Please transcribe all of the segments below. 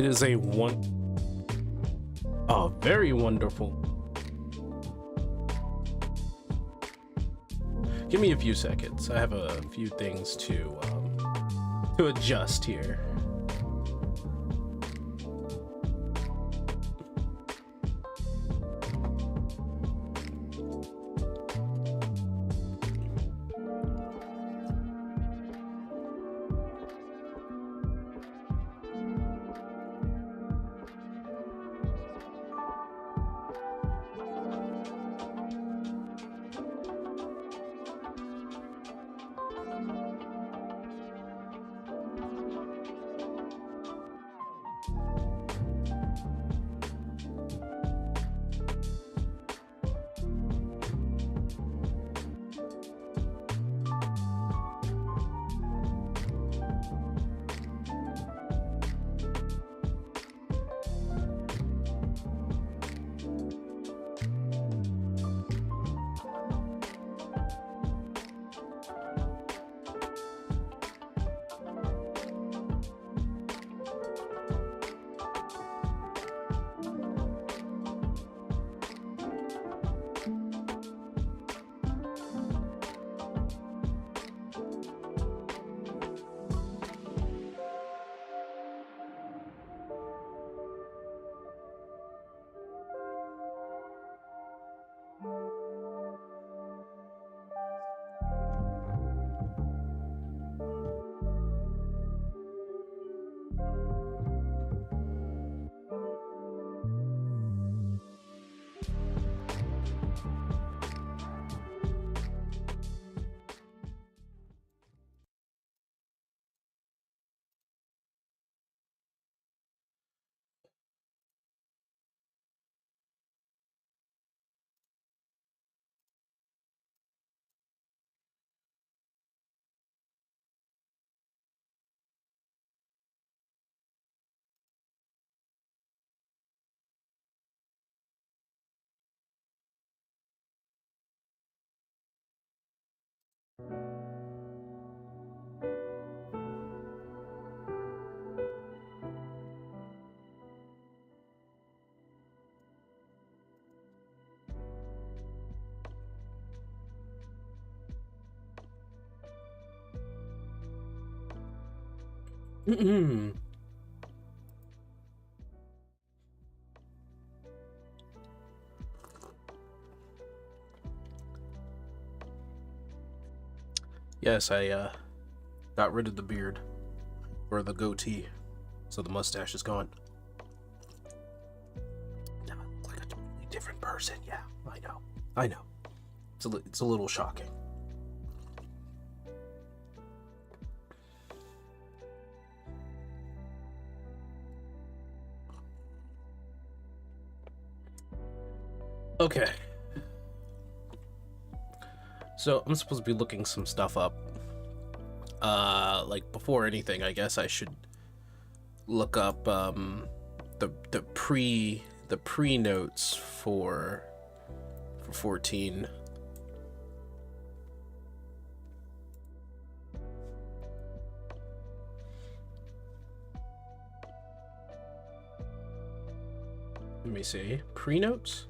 It is a very wonderful. Give me a few seconds. I have a few things to adjust here. Yes, I got rid of the beard, or the goatee, so the mustache is gone. Now I look like a totally different person. Yeah, I know. It's a little shocking. Okay. So I'm supposed to be looking some stuff up. Like before anything, I guess I should look up the pre notes for 14. Let me see. Pre notes.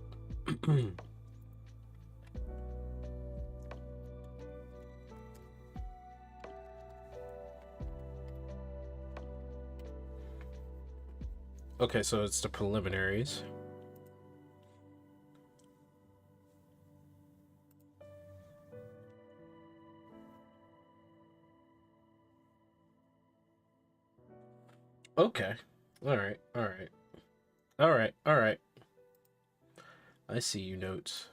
Okay, so it's the preliminaries. Okay. All right. I see you notes.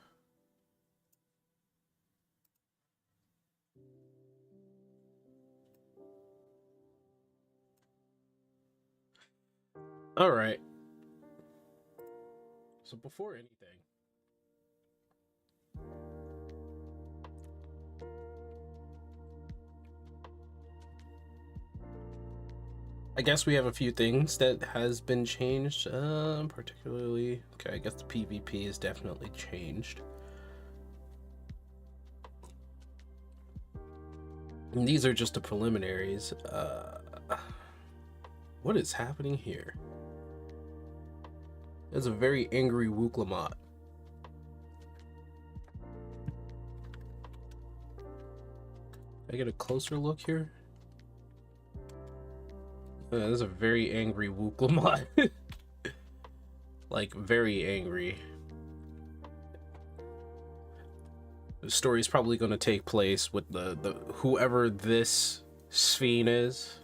All right. So before anything, I guess we have a few things that has been changed, particularly, okay, I guess the PvP is definitely changed. And these are just the preliminaries. What is happening here? There's a very angry Wooklamot. Can I get a closer look here? There's a very angry Wooklamot. Like, very angry. The story's probably going to take place with the whoever this Sphene is.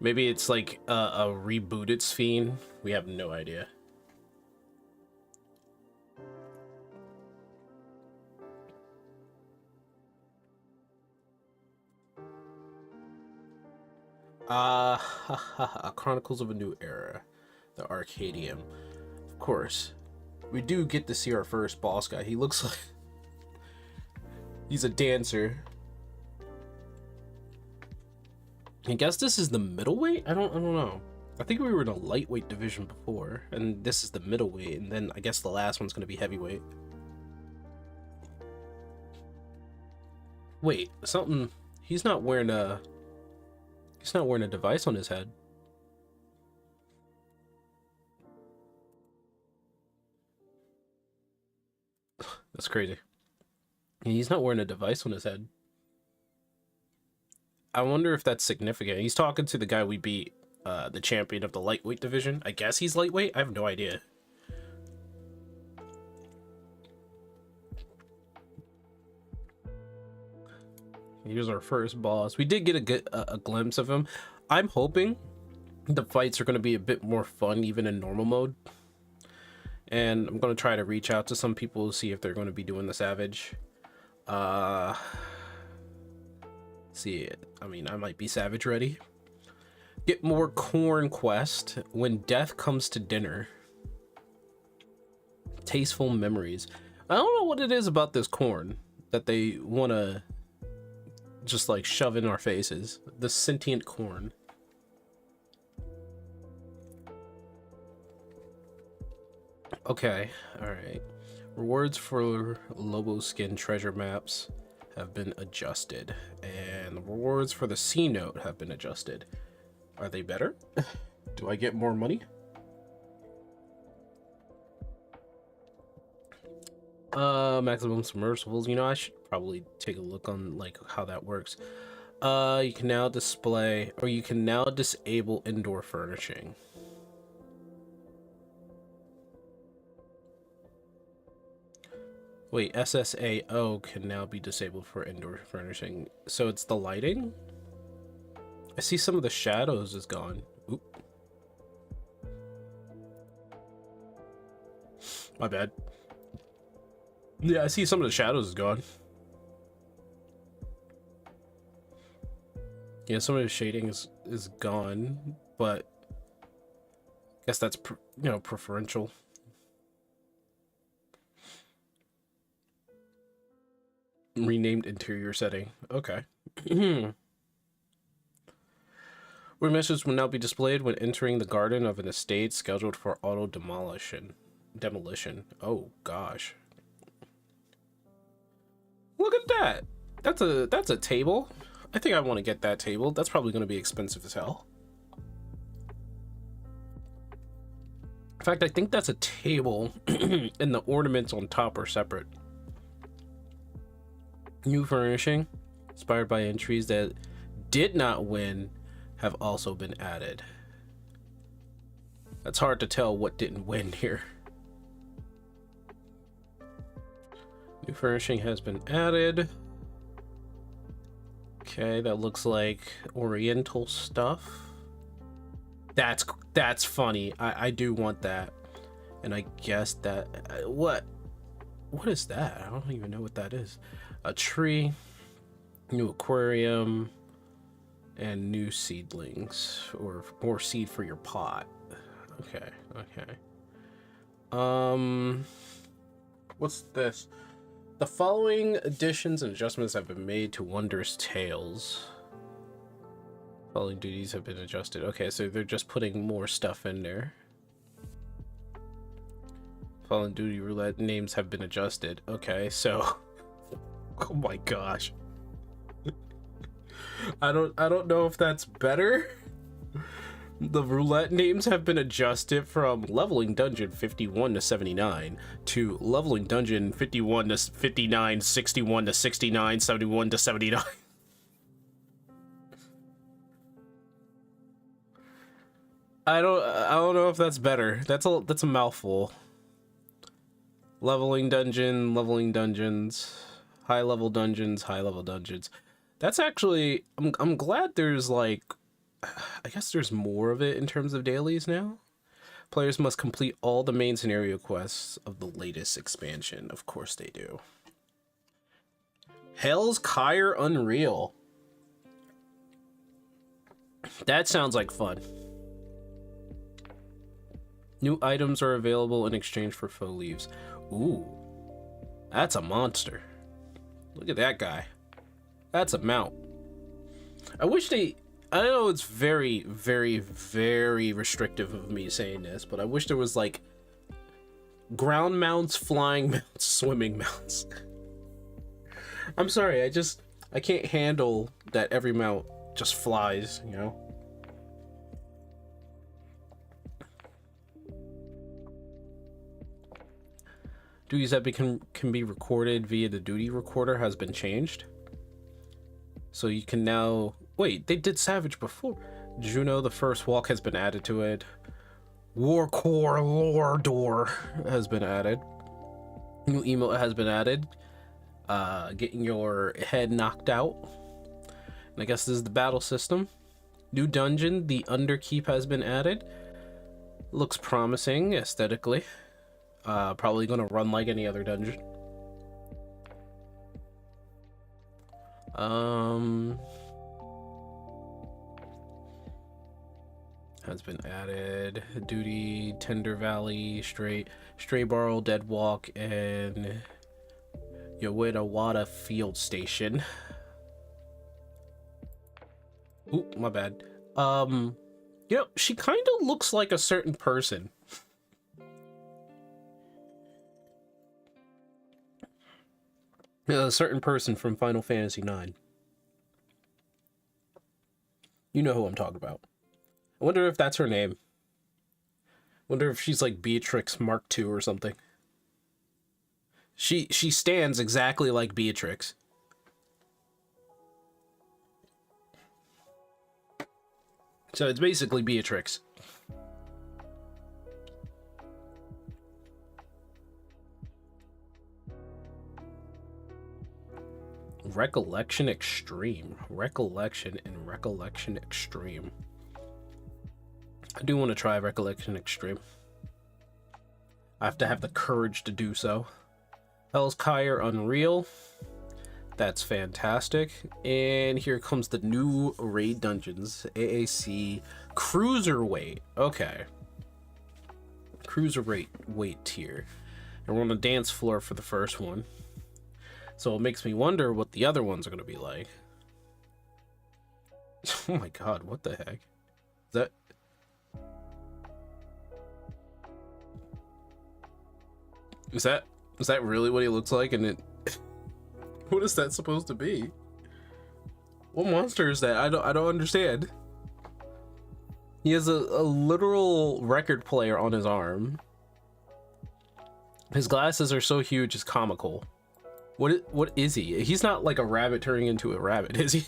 Maybe it's like a rebooted Sphene. We have no idea. Chronicles of a New Era, the Arcadium. Of course, we do get to see our first boss guy. He looks like he's a dancer. I guess this is the middleweight? I don't know. I think we were in a lightweight division before, and this is the middleweight, and then I guess the last one's gonna be heavyweight. Wait, something. He's not wearing a device on his head. That's crazy. He's not wearing a device on his head. I wonder if that's significant. He's talking to the guy we beat, the champion of the lightweight division. I guess he's lightweight? I have no idea. Here's our first boss. We did get a glimpse of him. I'm hoping the fights are going to be a bit more fun, even in normal mode. And I'm going to try to reach out to some people to see if they're going to be doing the Savage. See, I mean, I might be Savage ready. Get more corn quest. When death comes to dinner. Tasteful memories. I don't know what it is about this corn that they want to just like shove in our faces. The sentient corn. Okay, alright. Rewards for Lobo Skin treasure maps have been adjusted. And the rewards for the C note have been adjusted. Are they better? Do I get more money? Maximum submersibles. You know, I should probably take a look on like how that works. You can now display, or you can now disable indoor furnishing. Wait, SSAO can now be disabled for indoor furnishing. So it's the lighting? I see some of the shadows is gone. Oop. My bad. Yeah, I see some of the shadows is gone. Yeah, some of the shading is gone, but I guess that's you know, preferential. Renamed interior setting. Okay. Where messages will now be displayed when entering the garden of an estate scheduled for auto demolition. Oh gosh. Look at that. That's a table. I think I want to get that table. That's probably going to be expensive as hell. In fact, I think that's a table and the ornaments on top are separate. New furnishing inspired by entries that did not win have also been added. That's hard to tell what didn't win here. New furnishing has been added. Okay, that looks like Oriental stuff. That's funny. I do want that. And I guess that what is that? I don't even know what that is. A tree, new aquarium, and new seedlings, or more seed for your pot. Okay. What's this? The following additions and adjustments have been made to Wondrous Tales. Following duties have been adjusted. Okay, so they're just putting more stuff in there. Following duty roulette names have been adjusted. Okay, so oh my gosh. I don't know if that's better. The roulette names have been adjusted from leveling dungeon 51 to 79 to leveling dungeon 51 to 59, 61 to 69, 71 to 79. I don't know if that's better. That's a mouthful. Leveling dungeons, high level dungeons. That's actually I'm glad there's like, I guess there's more of it in terms of dailies now. Players must complete all the main scenario quests of the latest expansion. Of course they do. HELLCATS Unreal. That sounds like fun. New items are available in exchange for faux leaves. Ooh, that's a monster. Look at that guy. That's a mount. I wish they... I know it's very, very, very restrictive of me saying this, but I wish there was like ground mounts, flying mounts, swimming mounts. I'm sorry, I can't handle that every mount just flies, you know? Duties that can be recorded via the duty recorder has been changed. So you can now... Wait, they did Savage before. Juno, the first walk, has been added to it. Warcore Lore Door has been added. New emote has been added. Getting your head knocked out. And I guess this is the battle system. New dungeon, the Underkeep, has been added. Looks promising aesthetically. Probably gonna run like any other dungeon. Has been added. Duty, Tender Valley, Stray Barrel, Dead Walk, and Yowitawada Field Station. Ooh, my bad. She kind of looks like a certain person. A certain person from Final Fantasy IX. You know who I'm talking about. I wonder if that's her name. Wonder if she's like Beatrix Mark II or something. She stands exactly like Beatrix. So it's basically Beatrix. Recollection Extreme. Recollection and Recollection Extreme. I do want to try Recollection Extreme. I have to have the courage to do so. Hell's Unreal. That's fantastic. And here comes the new raid dungeons. AAC Cruiserweight. Okay. Cruiserweight tier. And we're on the dance floor for the first one. So it makes me wonder what the other ones are going to be like. Oh my god, what the heck? Is that really what he looks like? And what is that supposed to be? What monster is that? I don't understand. He has a literal record player on his arm. His glasses are so huge, it's comical. What is he? He's not like a rabbit turning into a rabbit, is he?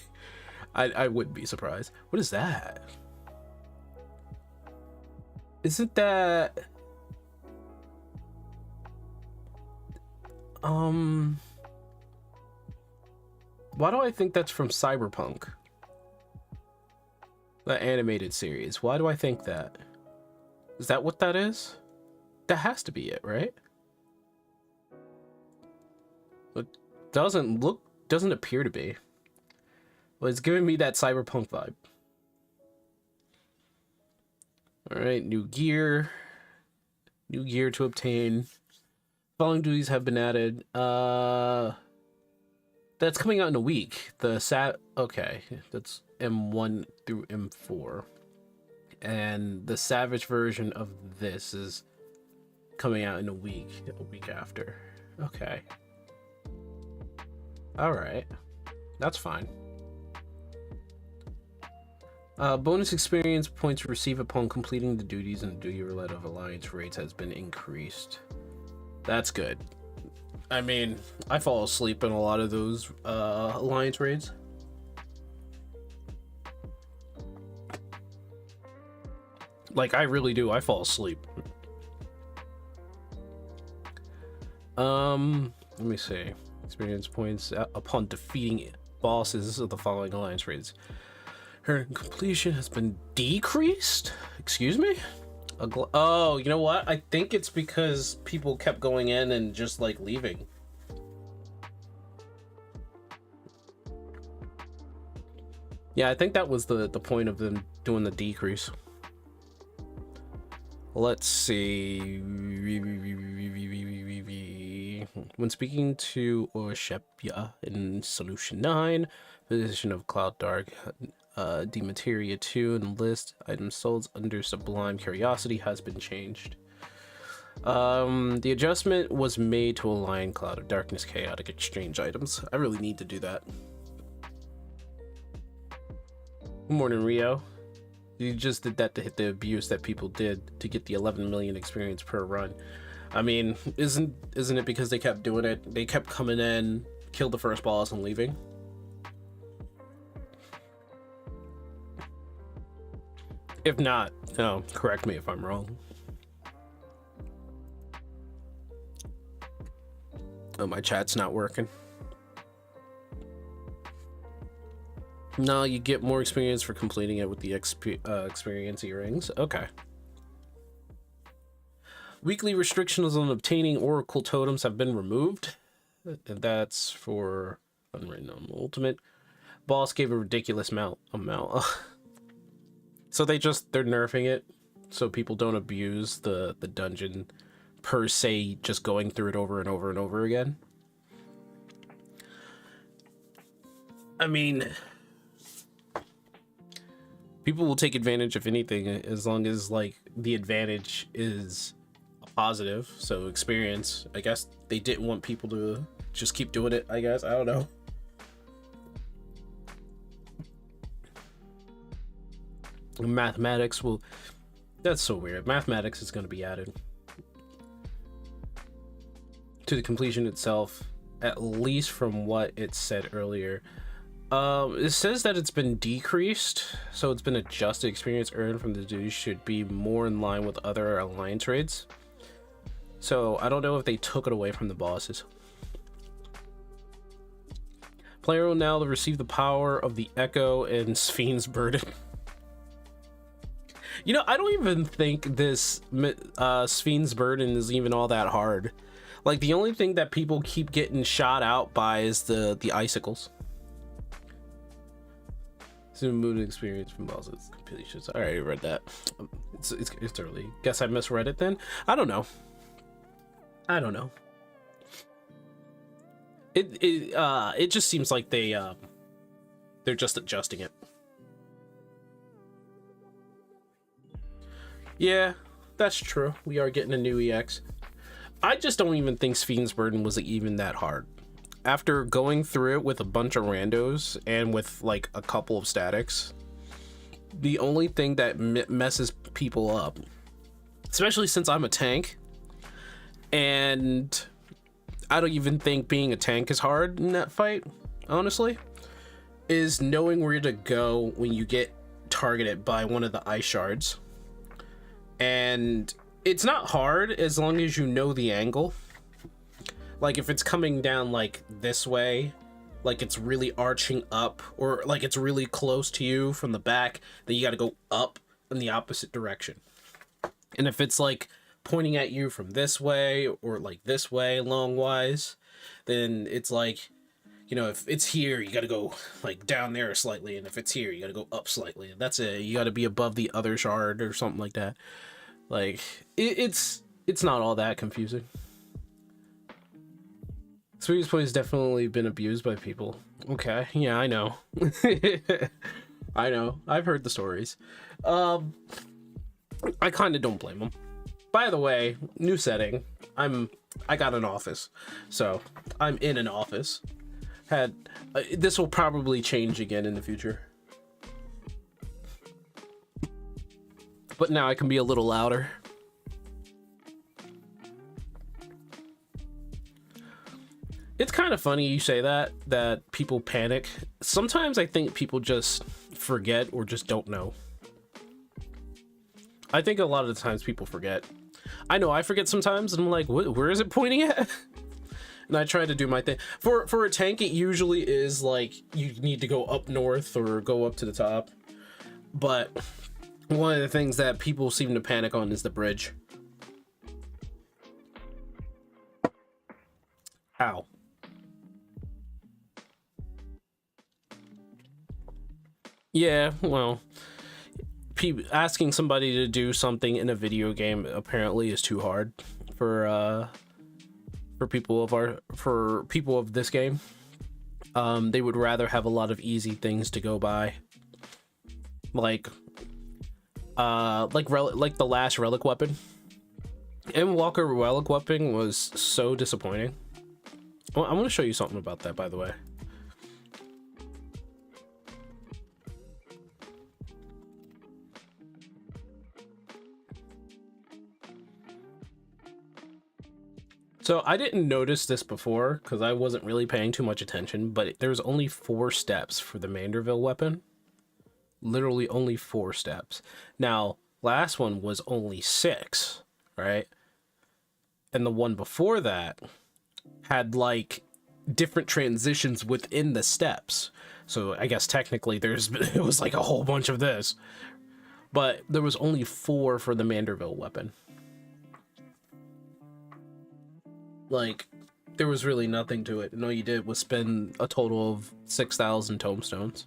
I wouldn't be surprised. What is that? Isn't that... Why do I think that's from Cyberpunk? The animated series. Why do I think that? Is that what that is? That has to be it, right? It doesn't appear to be. Well, it's giving me that Cyberpunk vibe. Alright, new gear. New gear to obtain. Following duties have been added. That's coming out in a week. Okay, that's M1 through M4. And the Savage version of this is coming out in a week after. Okay. Alright. That's fine. Bonus experience points received upon completing the duties and duty roulette of Alliance raids has been increased. That's good. I mean, I fall asleep in a lot of those Alliance raids. Like, I really do. I fall asleep. Let me see. Experience points upon defeating bosses of the following Alliance raids. Her completion has been decreased? Excuse me? Oh, you know what? I think it's because people kept going in and just like leaving. Yeah, I think that was the point of them doing the decrease. Let's see. When speaking to Oshepia in Solution 9, position of Cloud Dark, Demateria 2 and list items sold under Sublime Curiosity has been changed. The adjustment was made to align Cloud of Darkness chaotic exchange items. I really need to do that. Good morning, Rio. You just did that to hit the abuse that people did to get the 11 million experience per run. I mean, isn't it because they kept doing it? They kept coming in, killed the first boss and leaving. If not, no, correct me if I'm wrong. Oh, my chat's not working. No, you get more experience for completing it with the experience earrings. Okay. Weekly restrictions on obtaining oracle totems have been removed. And that's for Unwritten on Ultimate. Boss gave a ridiculous amount. So they're nerfing it so people don't abuse the dungeon per se, just going through it over and over and over again. I mean, people will take advantage of anything as long as like the advantage is a positive. So experience, I guess they didn't want people to just keep doing it, I guess. I don't know. Mathematics will, that's so weird. Mathematics is going to be added to the completion itself, at least from what it said earlier. It says that it's been decreased, so it's been adjusted. Experience earned from the duties should be more in line with other alliance raids. So I don't know if they took it away from the bosses. Player will now receive the power of the Echo and Sphinx Burden. You know, I don't even think this Sphinx Burden is even all that hard. Like, the only thing that people keep getting shot out by is the icicles. Mood experience from bosses completions. I already read that. It's early. Guess I misread it then. I don't know. It just seems like they're just adjusting it. Yeah, that's true. We are getting a new EX. I just don't even think Sphinx Burden was even that hard. After going through it with a bunch of randos and with like a couple of statics, the only thing that messes people up, especially since I'm a tank, and I don't even think being a tank is hard in that fight, honestly, is knowing where to go when you get targeted by one of the ice shards. And it's not hard as long as you know the angle. Like, if it's coming down like this way, like it's really arching up, or like it's really close to you from the back, then you got to go up in the opposite direction. And if it's like pointing at you from this way or like this way longwise, then it's like, you know, if it's here, you got to go like down there slightly, and if it's here, you got to go up slightly. And that's it. You got to be above the other shard or something like that. Like, it's not all that confusing. Sweetie's Point has definitely been abused by people. Okay, yeah, I know. I know. I've heard the stories. I kind of don't blame them. By the way, new setting. I got an office, so I'm in an office. This will probably change again in the future. But now I can be a little louder. It's kind of funny you say that people panic. Sometimes I think people just forget or just don't know. I think a lot of the times people forget. I know I forget sometimes, and I'm like, where is it pointing at? And I try to do my thing. For a tank, it usually is like you need to go up north or go up to the top. But one of the things that people seem to panic on is the bridge. Ow. Yeah, well, asking somebody to do something in a video game apparently is too hard for people of this game. They would rather have a lot of easy things to go by, like the last relic weapon. Endwalker relic weapon was so disappointing. Well, I want to show you something about that, by the way. So I didn't notice this before because I wasn't really paying too much attention, but there's only 4 steps for the Manderville weapon. Literally only 4 steps. Now, last one was only 6, right? And the one before that had like different transitions within the steps. So I guess technically it was like a whole bunch of this. But there was only 4 for the Manderville weapon. Like, there was really nothing to it, and all you did was spend a total of 6,000 tomestones.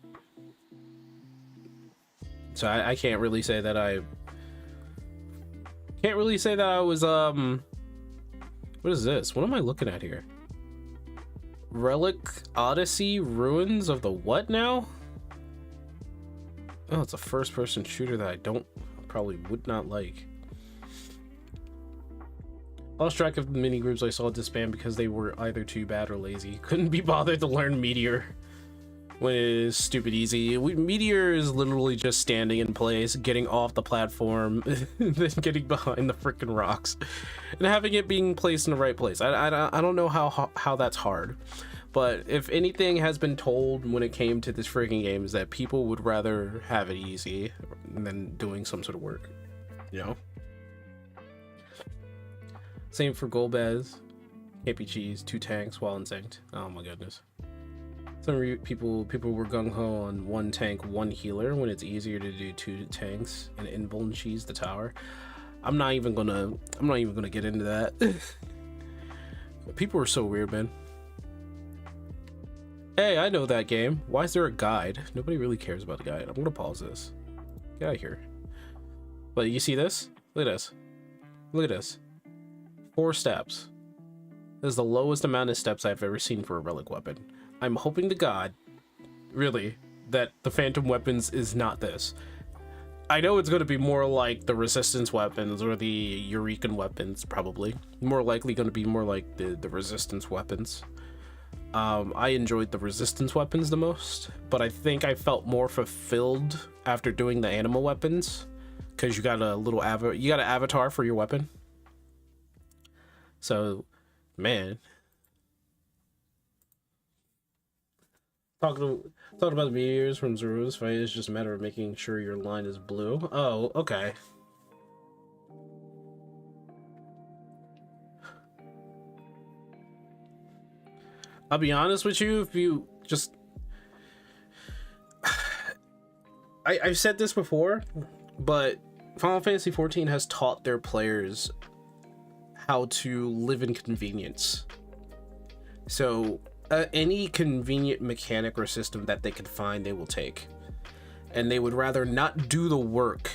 So I can't really say that I was what is this? What am I looking at here? Relic Odyssey Ruins of the what now? Oh, it's a first-person shooter that I probably would not like. Lost track of the mini groups I saw disband because they were either too bad or lazy. Couldn't be bothered to learn Meteor when it is stupid easy. Meteor is literally just standing in place, getting off the platform, then getting behind the freaking rocks, and having it being placed in the right place. I don't know how that's hard. But if anything has been told when it came to this freaking game is that people would rather have it easy than doing some sort of work, you know? Same for Golbez, KP Cheese, 2 tanks while insynced. Oh my goodness. Some people were gung-ho on 1 tank, 1 healer when it's easier to do 2 tanks and invuln cheese the tower. I'm not even gonna get into that. People are so weird, man. Hey, I know that game. Why is there a guide? Nobody really cares about the guide. I'm gonna pause this. Get out of here. But you see this? Look at this. Look at this. 4 steps. This is the lowest amount of steps I've ever seen for a relic weapon. I'm hoping to God, really, that the Phantom weapons is not this. I know it's going to be more like the resistance weapons or the Eurekan weapons, probably. More likely going to be more like the resistance weapons. I enjoyed the resistance weapons the most, but I think I felt more fulfilled after doing the animal weapons, because you got an avatar for your weapon. So, man, talking about the meteors from Zeru's fight is just a matter of making sure your line is blue. Oh, okay. I'll be honest with you, if you just... I've said this before, but Final Fantasy XIV has taught their players how to live in convenience. So any convenient mechanic or system that they can find, they will take. And they would rather not do the work.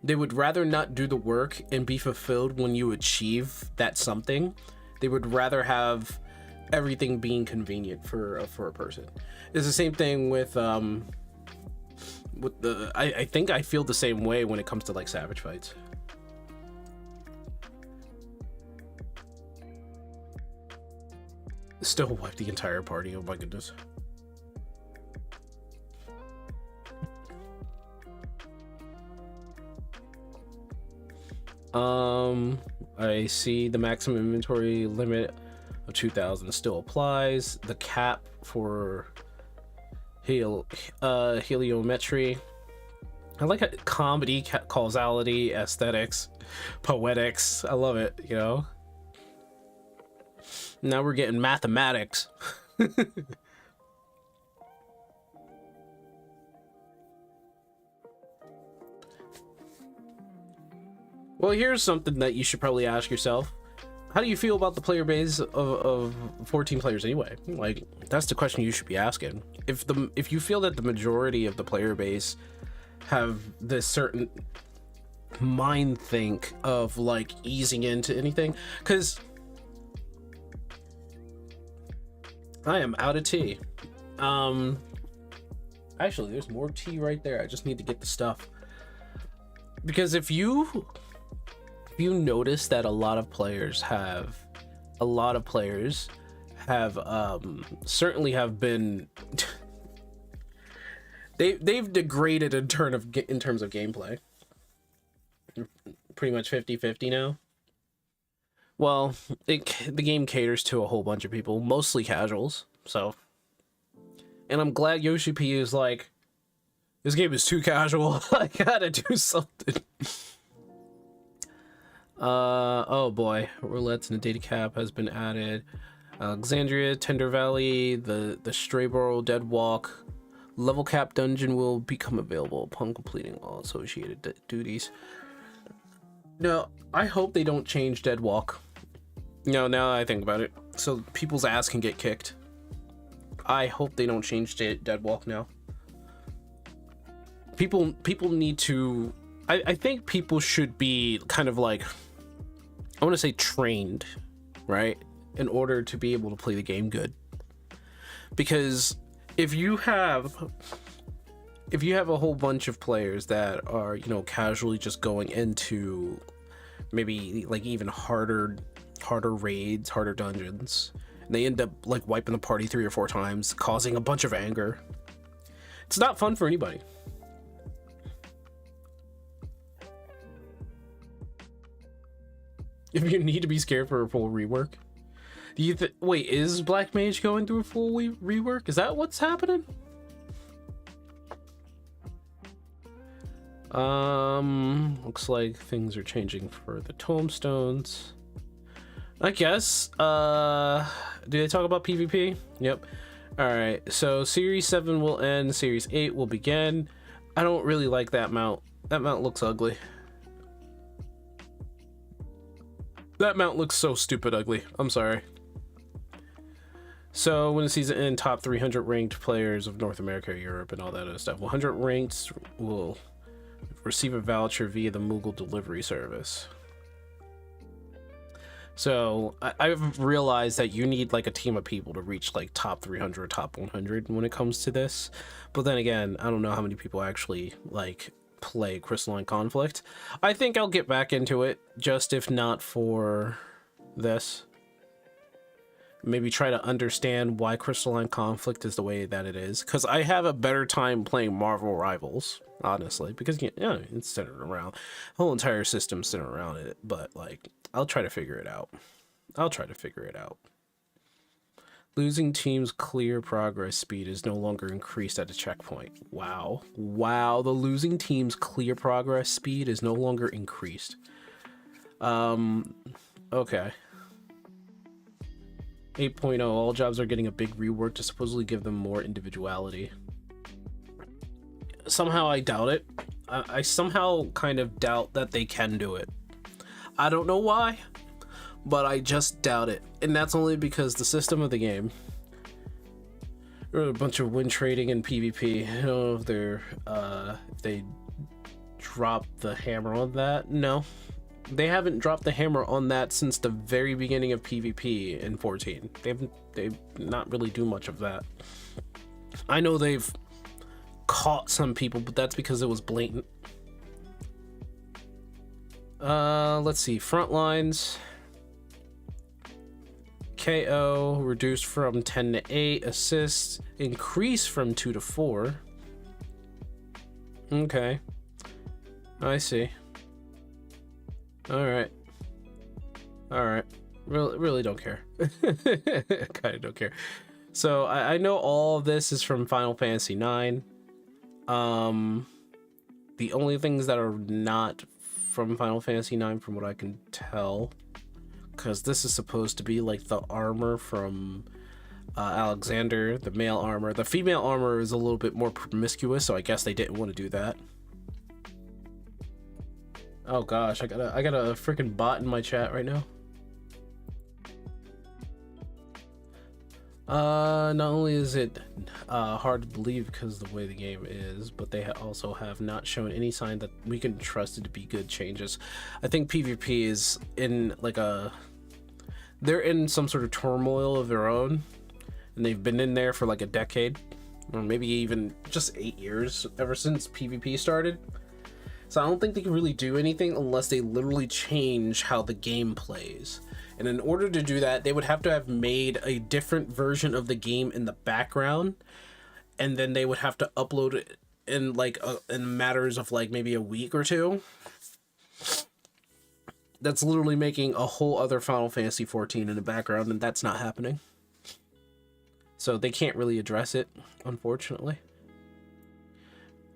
They would rather not do the work and be fulfilled when you achieve that something. They would rather have everything being convenient for a person. It's the same thing with the I think I feel the same way when it comes to like Savage fights. Still wipe the entire party, oh my goodness. I see the maximum inventory limit of 2,000 still applies. The cap for heliometry. I like it. Comedy, causality, aesthetics, poetics. I love it, you know? Now we're getting mathematics. Well, here's something that you should probably ask yourself. How do you feel about the player base of 14 players anyway? Like, that's the question you should be asking. If you feel that the majority of the player base have this certain mind think of like easing into anything, because I am out of tea. Actually, there's more tea right there. I just need to get the stuff. Because if you notice that a lot of players have certainly have been they've degraded in terms of gameplay. Pretty much 50-50 now. Well, the game caters to a whole bunch of people, mostly casuals. So, and I'm glad Yoshi P is like, this game is too casual. I gotta do something. Oh boy, roulettes and a data cap has been added. Alexandria, Tender Valley, the Strayborough Dead Walk level cap dungeon will become available upon completing all associated duties. Now, I hope they don't change Deadwalk. No, now I think about it, so people's ass can get kicked. I hope they don't change Deadwalk now. People need to. I think people should be kind of like, I want to say trained, right, in order to be able to play the game good. Because if you have a whole bunch of players that are, you know, casually just going into maybe like even harder raids, harder dungeons, and they end up like wiping the party 3 or 4 times, causing a bunch of anger, it's not fun for anybody. If you need to be scared for a full rework, do you wait, is Black Mage going through a full rework? Is that what's happening? Looks like things are changing for the tombstones, I guess. Do they talk about PvP? Yep. All right, so Series 7 will end, Series 8 will begin. I don't really like that mount. That mount looks ugly. That mount looks so stupid ugly. I'm sorry. So when the season ends, top 300 ranked players of North America, Europe, and all that other stuff. 100 ranked will receive a voucher via the Moogle delivery service. So I've realized that you need like a team of people to reach like top 300 or top 100 when it comes to this. But then again, I don't know how many people actually like play Crystalline Conflict. I think I'll get back into it, just if not for this. Maybe try to understand why Crystalline Conflict is the way that it is, because I have a better time playing Marvel Rivals, honestly, because yeah, it's centered around, the whole entire system's centered around it. But like, I'll try to figure it out. Losing teams' clear progress speed is no longer increased at a checkpoint. Wow. The losing team's clear progress speed is no longer increased. Okay. 8.0, all jobs are getting a big rework to supposedly give them more individuality. Somehow I doubt it. I somehow kind of doubt that they can do it. I don't know why, but I just doubt it. And that's only because the system of the game, there are a bunch of win trading and PvP. I don't know if they're if they dropped the hammer on that. No, they haven't dropped the hammer on that since the very beginning of PvP in 14. They've not really do much of that. I know they've caught some people, but that's because it was blatant. Let's see, front lines. KO reduced from 10 to 8, assists increased from 2 to 4. Okay, I see. All right. Really don't care. Kind of don't care. So I know all of this is from Final Fantasy IX. The only things that are not from Final Fantasy IX, from what I can tell, because this is supposed to be like the armor from Alexander, the male armor. The female armor is a little bit more promiscuous, so I guess they didn't want to do that. Oh gosh, I got a freaking bot in my chat right now. Not only is it hard to believe because of the way the game is, but they also have not shown any sign that we can trust it to be good changes. I think PvP is in like they're in some sort of turmoil of their own, and they've been in there for like a decade, or maybe even just 8 years, ever since PvP started. So I don't think they can really do anything unless they literally change how the game plays. And in order to do that, they would have to have made a different version of the game in the background, and then they would have to upload it in like in matters of like maybe a week or two. That's literally making a whole other Final Fantasy 14 in the background, and that's not happening. So they can't really address it, unfortunately.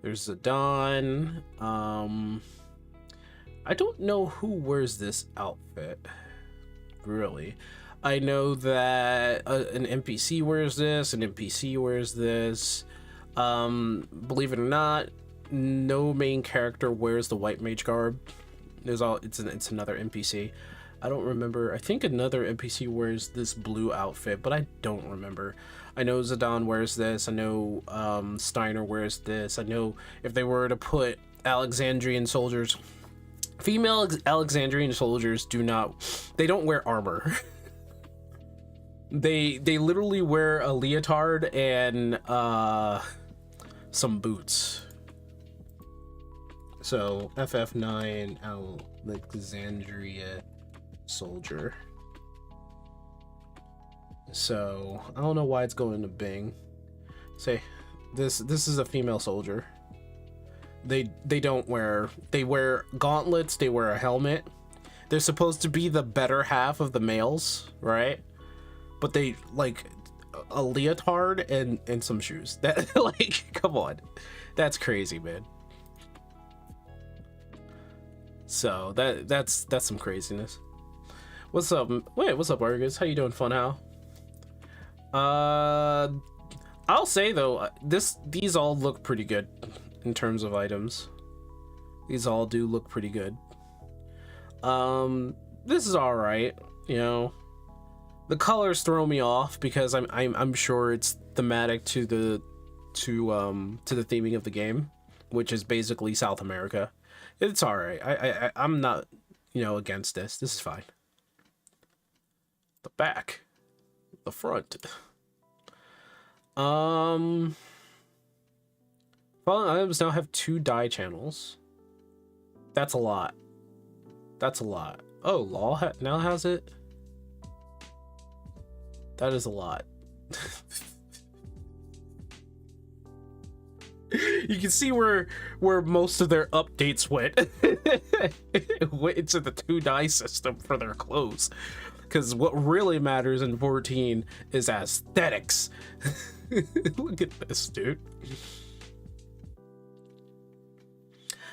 There's Zidane. I don't know who wears this outfit, really. I know that an NPC wears this, an NPC wears this. Believe it or not, no main character wears the white mage garb. It's another NPC. I don't remember. I think another NPC wears this blue outfit, but I don't remember. I know Zidane wears this. I know Steiner wears this. I know if they were to put Alexandrian soldiers, female Alexandrian soldiers they don't wear armor. They literally wear a leotard and some boots. So FF9 Alexandria soldier. So I don't know why it's going to Bing. Say this is a female soldier. They wear gauntlets, they wear a helmet. They're supposed to be the better half of the males, right? But they like a leotard and some shoes. That like, come on. That's crazy, man. So that's some craziness. What's up? Wait, what's up, Argus? How you doing, Funhow? I'll say though, these all look pretty good in terms of items. These all do look pretty good. This is all right, you know. The colors throw me off because I'm sure it's thematic to the theming of the game, which is basically South America. It's all right. I'm not, you know, against this. This is fine. The back, the front. Fallen items now have 2 die channels. That's a lot. That's a lot. Oh, Law now has it. That is a lot. You can see where most of their updates went. It went into the 2 die system for their clothes. Because what really matters in 14 is aesthetics. Look at this, dude.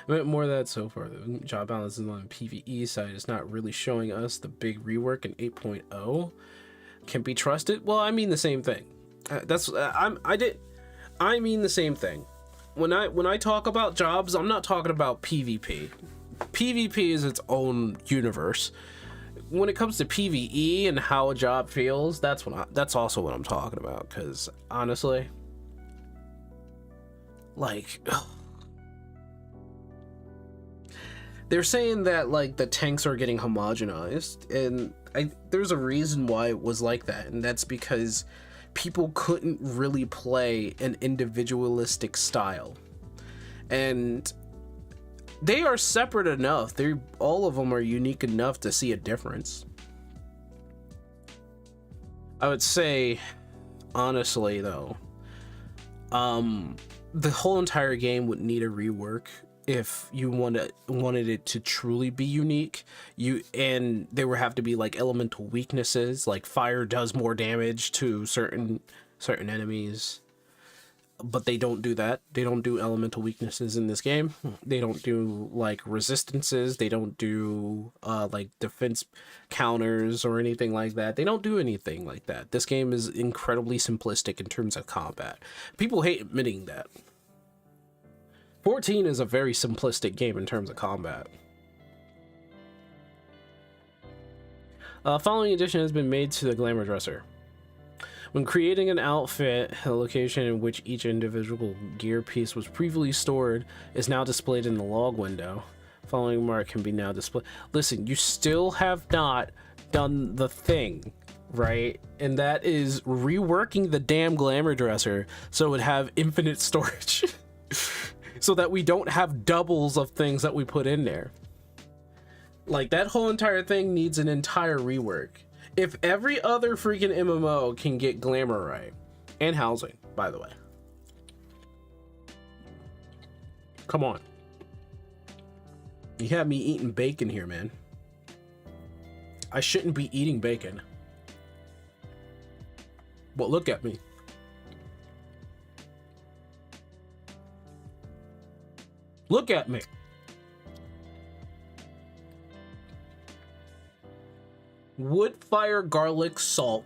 I meant more of that so far. The job balance is on the PvE side. It's not really showing us the big rework in 8.0. Can be trusted. Well, I mean the same thing. I mean the same thing. When I talk about jobs, I'm not talking about PvP. PvP is its own universe. When it comes to PvE and how a job feels, that's also what I'm talking about. Because honestly, like, they're saying that like the tanks are getting homogenized, and there's a reason why it was like that, and that's because people couldn't really play an individualistic style, and they are separate enough. All of them are unique enough to see a difference. I would say, honestly though, the whole entire game would need a rework if you wanted it to truly be unique. And there would have to be like elemental weaknesses, like fire does more damage to certain enemies, but they don't do that. They don't do elemental weaknesses in this game. They don't do like resistances. They don't do like defense counters or anything like that. They don't do anything like that. This game is incredibly simplistic in terms of combat. People hate admitting that. 14 is a very simplistic game in terms of combat. Following addition has been made to the glamour dresser. When creating an outfit, the location in which each individual gear piece was previously stored is now displayed in the log window. Following mark can be now displayed. Listen, you still have not done the thing, right? And that is reworking the damn glamour dresser so it would have infinite storage. So that we don't have doubles of things that we put in there. Like, that whole entire thing needs an entire rework. If every other freaking MMO can get glamour right, and housing, by the way. Come on. You have me eating bacon here, man. I shouldn't be eating bacon. But look at me. Look at me. Wood, fire, garlic, salt.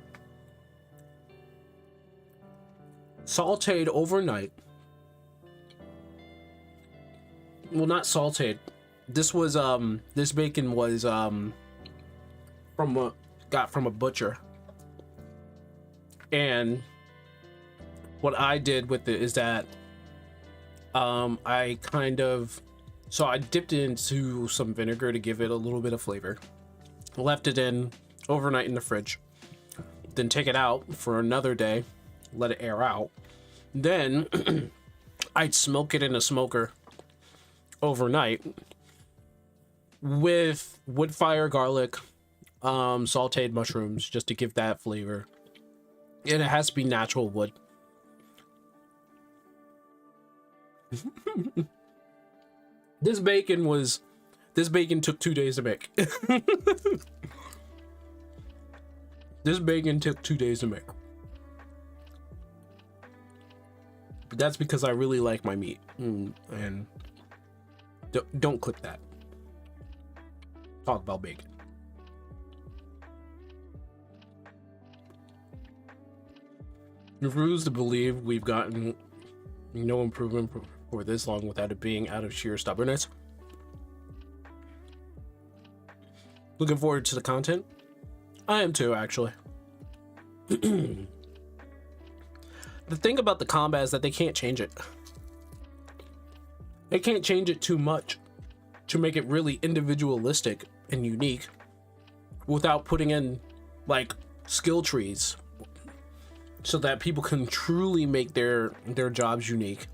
Sauteed overnight. Well, not sauteed. This bacon was got from a butcher. And what I did with it is that I dipped it into some vinegar to give it a little bit of flavor, left it in overnight in the fridge, then take it out for another day, let it air out, then I'd smoke it in a smoker overnight with wood fire garlic, sauteed mushrooms, just to give that flavor. And it has to be natural wood. This bacon took 2 days to make. This bacon took 2 days to make. But that's because I really like my meat. And don't click that. Talk about bacon. Refuse to believe we've gotten no improvement for this long without it being out of sheer stubbornness. Looking forward to the content. I am too, actually. The thing about the combat is that they can't change it. They can't change it too much to make it really individualistic and unique without putting in like skill trees so that people can truly make their jobs unique.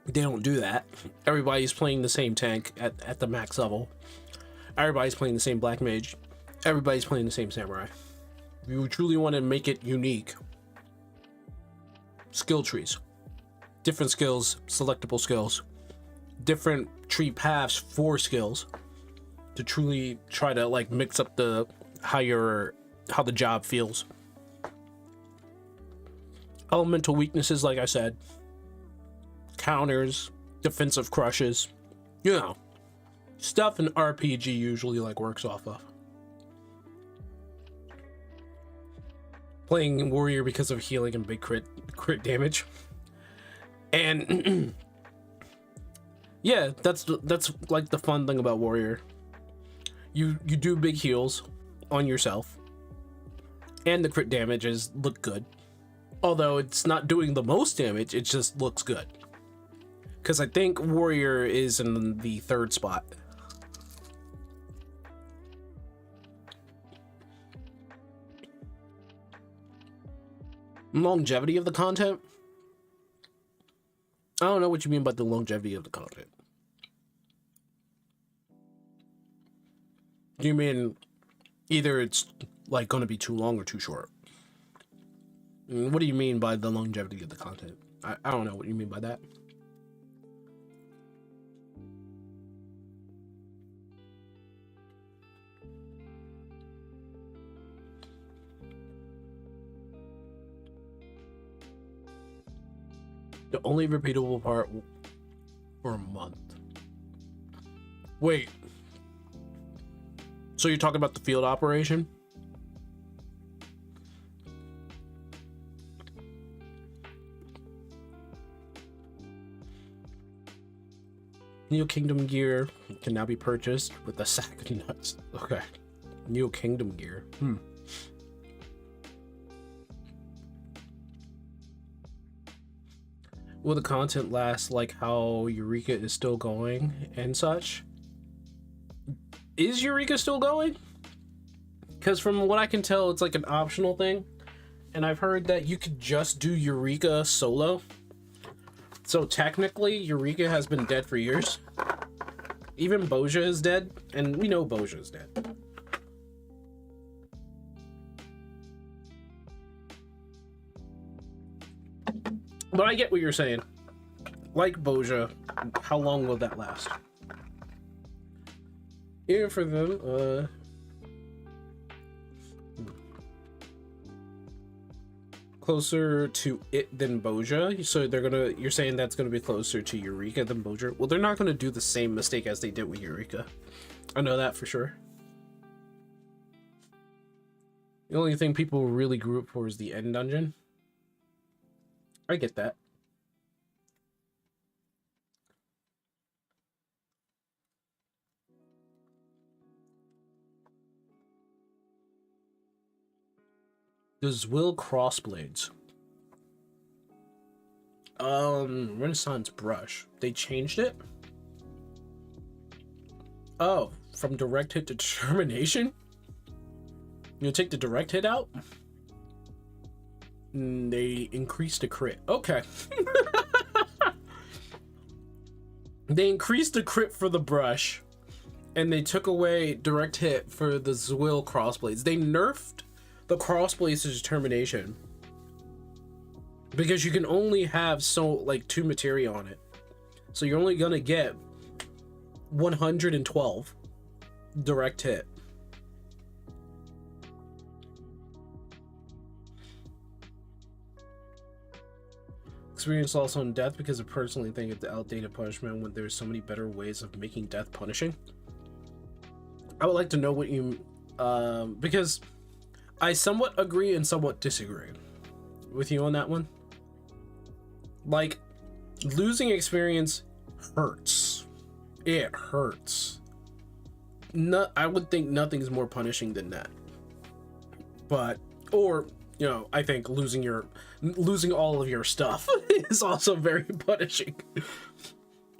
They don't do that. Everybody's playing the same tank at the max level. Everybody's playing the same black mage. Everybody's playing the same samurai. If you truly want to make it unique, skill trees, different skills, selectable skills, different tree paths for skills to truly try to like mix up how the job feels. Elemental weaknesses, like I said, counters, defensive crushes, you know, stuff an RPG usually like works off of. Playing warrior because of healing and big crit damage. And yeah, that's like the fun thing about warrior. You do big heals on yourself, and the crit damages look good. Although it's not doing the most damage, it just looks good. Because I think warrior is in the 3rd spot. Longevity of the content? I don't know what you mean by the longevity of the content. Do you mean either it's like going to be too long or too short? What do you mean by the longevity of the content? I don't know what you mean by that. The only repeatable part for a month. Wait. So you're talking about the field operation? Neo Kingdom gear can now be purchased with a sack of nuts. Okay. Neo Kingdom gear. Will the content last like how Eureka is still going and such? Is Eureka still going? Because from what I can tell, it's like an optional thing. And I've heard that you could just do Eureka solo. So technically, Eureka has been dead for years. Even Boja is dead, and we know Boja is dead. But I get what you're saying. Like Boja, how long will that last? Even for them, closer to it than Boja, so you're saying that's gonna be closer to Eureka than Boja? Well, they're not gonna do the same mistake as they did with Eureka. I know that for sure. The only thing people really grew up for is the end dungeon. I get that. The Zwill Crossblades. Renaissance brush. They changed it? Oh, from direct hit to determination? You take the direct hit out? They increased the crit. Okay. They increased the crit for the brush, and they took away direct hit for the Zwill Crossblades. They nerfed the Crossblades to determination because you can only have 2 materia on it, so you're only gonna get 112 direct hit. Experience loss on death because I personally think it's outdated punishment when there's so many better ways of making death punishing. I would like to know what you because I somewhat agree and somewhat disagree with you on that one. Like, losing experience hurts. It hurts. I would think nothing's more punishing than that. But, or, you know, I think losing all of your stuff is also very punishing.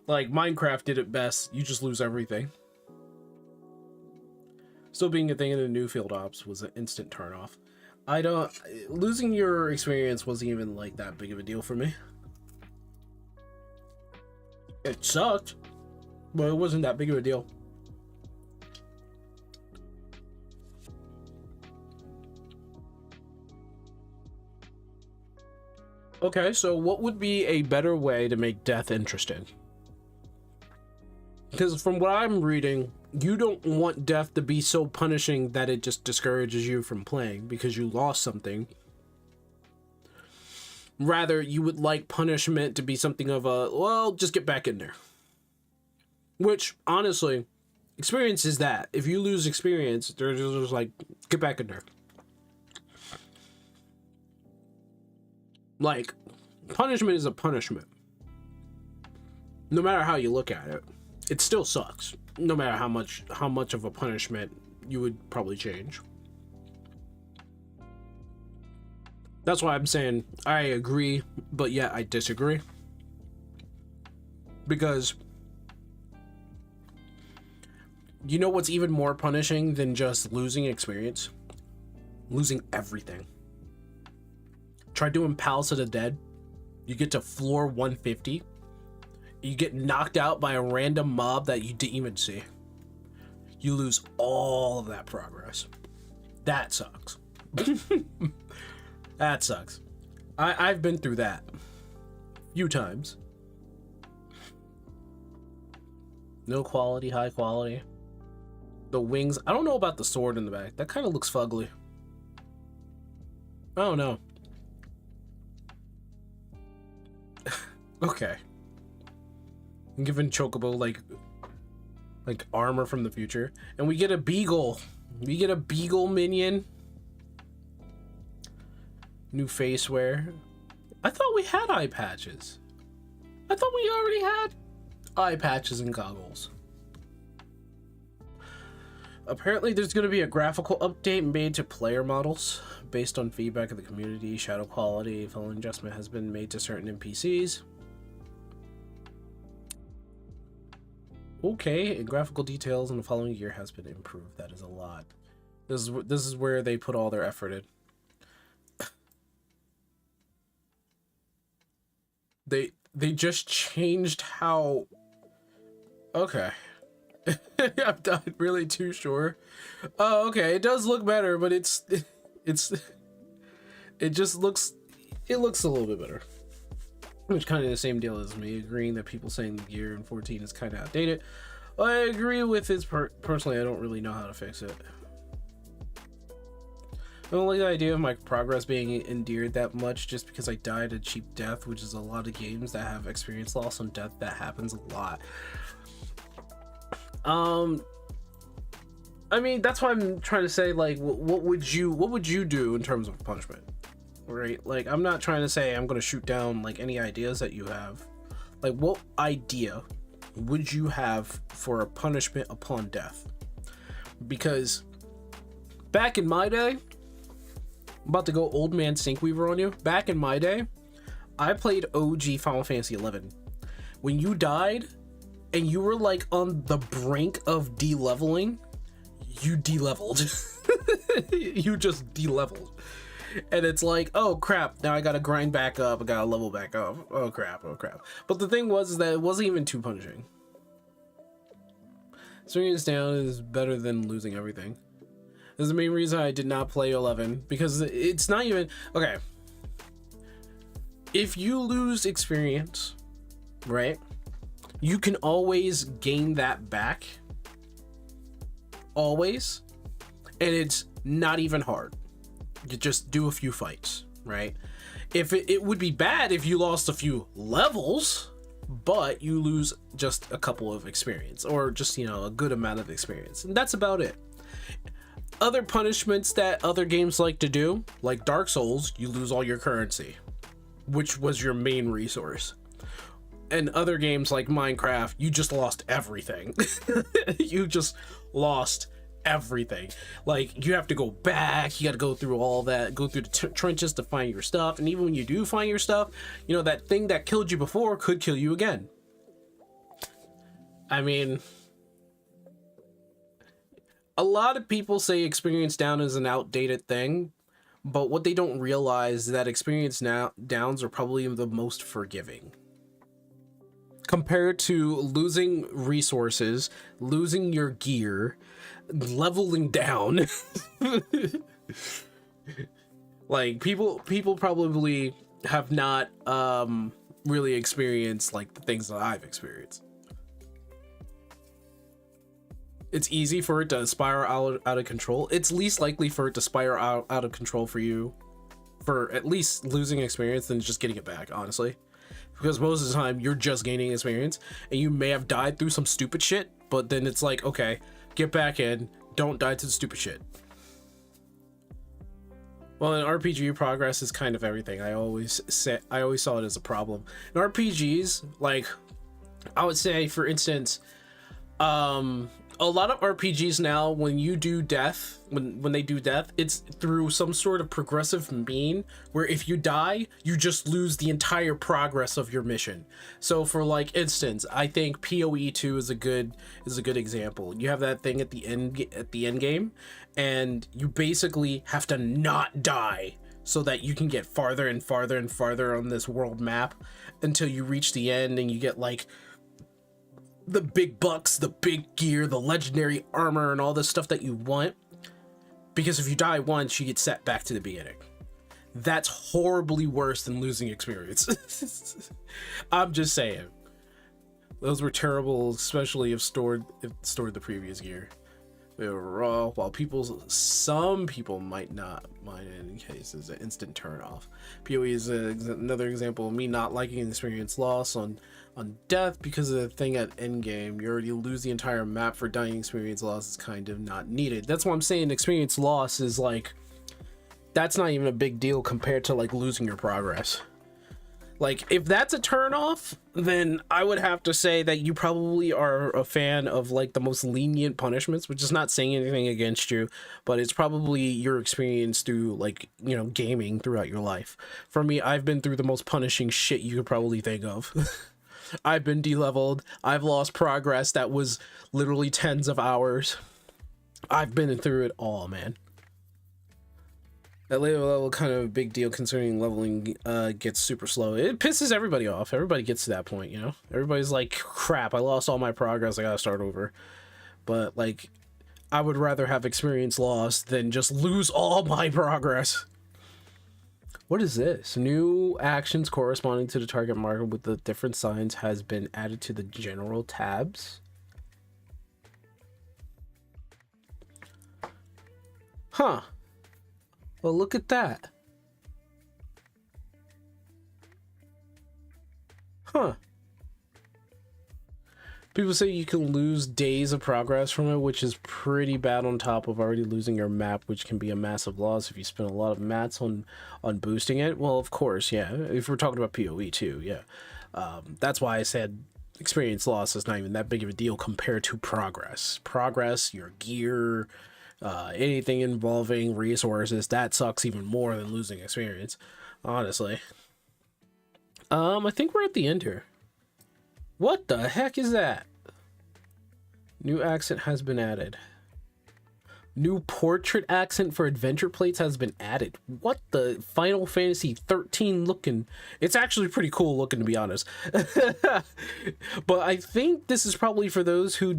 Like, Minecraft did it best. You just lose everything. Still being a thing in the new field ops was an instant turnoff. Losing your experience wasn't even like that big of a deal for me. It sucked, but it wasn't that big of a deal. Okay, so what would be a better way to make death interesting? Because from what I'm reading, you don't want death to be so punishing that it just discourages you from playing because you lost something. Rather, you would like punishment to be something of a, well, just get back in there. Which, honestly, experience is that. If you lose experience, they're just like, get back in there. Like, punishment is a punishment. No matter how you look at it. It still sucks. No matter how much of a punishment you would probably change. That's why I'm saying I agree, but yet I disagree. Because you know what's even more punishing than just losing experience? Losing everything. Try doing Palace of the Dead. You get to floor 150. You get knocked out by a random mob that you didn't even see. You lose all of that progress. That sucks. That sucks. I've been through that a few times. No quality, high quality. The wings. I don't know about the sword in the back. That kind of looks fugly. I don't know. Okay. I'm giving Chocobo like armor from the future. And we get a beagle. We get a beagle minion. New face wear. I thought we had eye patches. I thought we already had eye patches and goggles. Apparently there's going to be a graphical update made to player models based on feedback of the community. Shadow quality following adjustment has been made to certain NPCs. Okay, and graphical details in the following year has been improved. That is a lot. This is where they put all their effort in. They just changed how. Okay. I'm not really too sure. Oh, okay. It does look better, but it just looks. It looks a little bit better. Which kind of the same deal as me agreeing that people saying the gear in 14 is kind of outdated. I agree with it personally. I don't really know how to fix it. I don't like the idea of my progress being endeared that much just because I died a cheap death, which is a lot of games that have experience loss on death. That happens a lot. I mean, that's why I'm trying to say, like, what would you do in terms of punishment? Right? Like, I'm not trying to say I'm going to shoot down like any ideas that you have. Like, what idea would you have for a punishment upon death? Because back in my day, I'm about to go old man Sinkweaver on you. Back in my day, I played OG Final Fantasy XI. When you died and you were like on the brink of de-leveling, you de-leveled. You just de-leveled. And it's like, oh crap, now I gotta grind back up, I gotta level back up. Oh crap. But the thing was that it wasn't even too punishing. Swinging down is better than losing everything. This is the main reason I did not play 11, because it's not even, okay. If you lose experience, right, you can always gain that back. Always. And it's not even hard. You just do a few fights, right? If it would be bad if you lost a few levels, but you lose just a couple of experience, or just, you know, a good amount of experience, and that's about it. Other punishments that other games like to do, like Dark Souls, you lose all your currency, which was your main resource. And other games like Minecraft, you just lost everything. You just lost everything. Like, you have to go back, you got to go through all that, go through the trenches to find your stuff, and even when you do find your stuff, you know, that thing that killed you before could kill you again. I mean, a lot of people say experience down is an outdated thing, but what they don't realize is that experience downs are probably the most forgiving. Compared to losing resources, losing your gear, leveling down. Like, people probably have not really experienced like the things that I've experienced. It's easy for it to spiral out of control. It's least likely for it to spiral out of control for you, for at least losing experience, than just getting it back, honestly. Because most of the time you're just gaining experience, and you may have died through some stupid shit, but then it's like, okay, get back in, don't die to the stupid shit. Well, in RPG, progress is kind of everything. I always saw it as a problem. In RPGs, like, I would say, for instance, a lot of RPGs now, when you do death, when they do death, it's through some sort of progressive mean, where if you die, you just lose the entire progress of your mission. So for like instance, I think PoE 2 is a good example. You have that thing at the end game, and you basically have to not die so that you can get farther and farther and farther on this world map until you reach the end and you get like the big bucks, the big gear, the legendary armor, and all this stuff that you want. Because if you die once, you get set back to the beginning. That's horribly worse than losing experience. I'm just saying. Those were terrible, especially if stored the previous gear. They were raw, while some people might not mind it in cases an instant turn off. PoE is another example of me not liking an experience loss on death, because of the thing at endgame, you already lose the entire map. For dying, experience loss is kind of not needed. That's why I'm saying experience loss is like, that's not even a big deal compared to like losing your progress. Like, if that's a turn off, then I would have to say that you probably are a fan of like the most lenient punishments, which is not saying anything against you, but it's probably your experience through, like, you know, gaming throughout your life. For me, I've been through the most punishing shit you could probably think of. I've been de-leveled. I've lost progress that was literally tens of hours. I've been through it all, man. That later level kind of a big deal, concerning leveling gets super slow. It pisses everybody off. Everybody gets to that point, you know? Everybody's like, crap, I lost all my progress, I gotta start over. But, like, I would rather have experience lost than just lose all my progress. What is this? New actions corresponding to the target marker with the different signs has been added to the general tabs. Huh. Well, look at that. Huh. People say you can lose days of progress from it, which is pretty bad, on top of already losing your map, which can be a massive loss if you spend a lot of mats on boosting it. Well, of course, yeah. If we're talking about PoE too, yeah. That's why I said experience loss is not even that big of a deal compared to progress. Progress, your gear, Anything involving resources, that sucks even more than losing experience, honestly. I think we're at the end here. What the heck is that? New accent has been added. New portrait accent for adventure plates has been added. What the? Final Fantasy 13 looking. It's actually pretty cool looking, to be honest. But I think this is probably for those who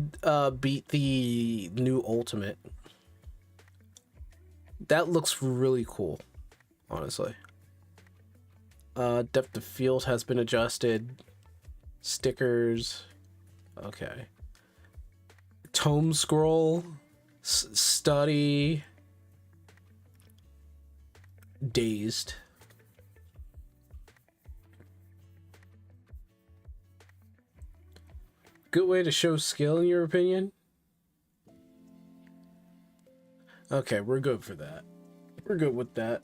beat the new Ultimate. That looks really cool, honestly. Depth of field has been adjusted. Stickers. Okay. Tome scroll. Study. Dazed. Good way to show skill, in your opinion? Okay, we're good for that. We're good with that.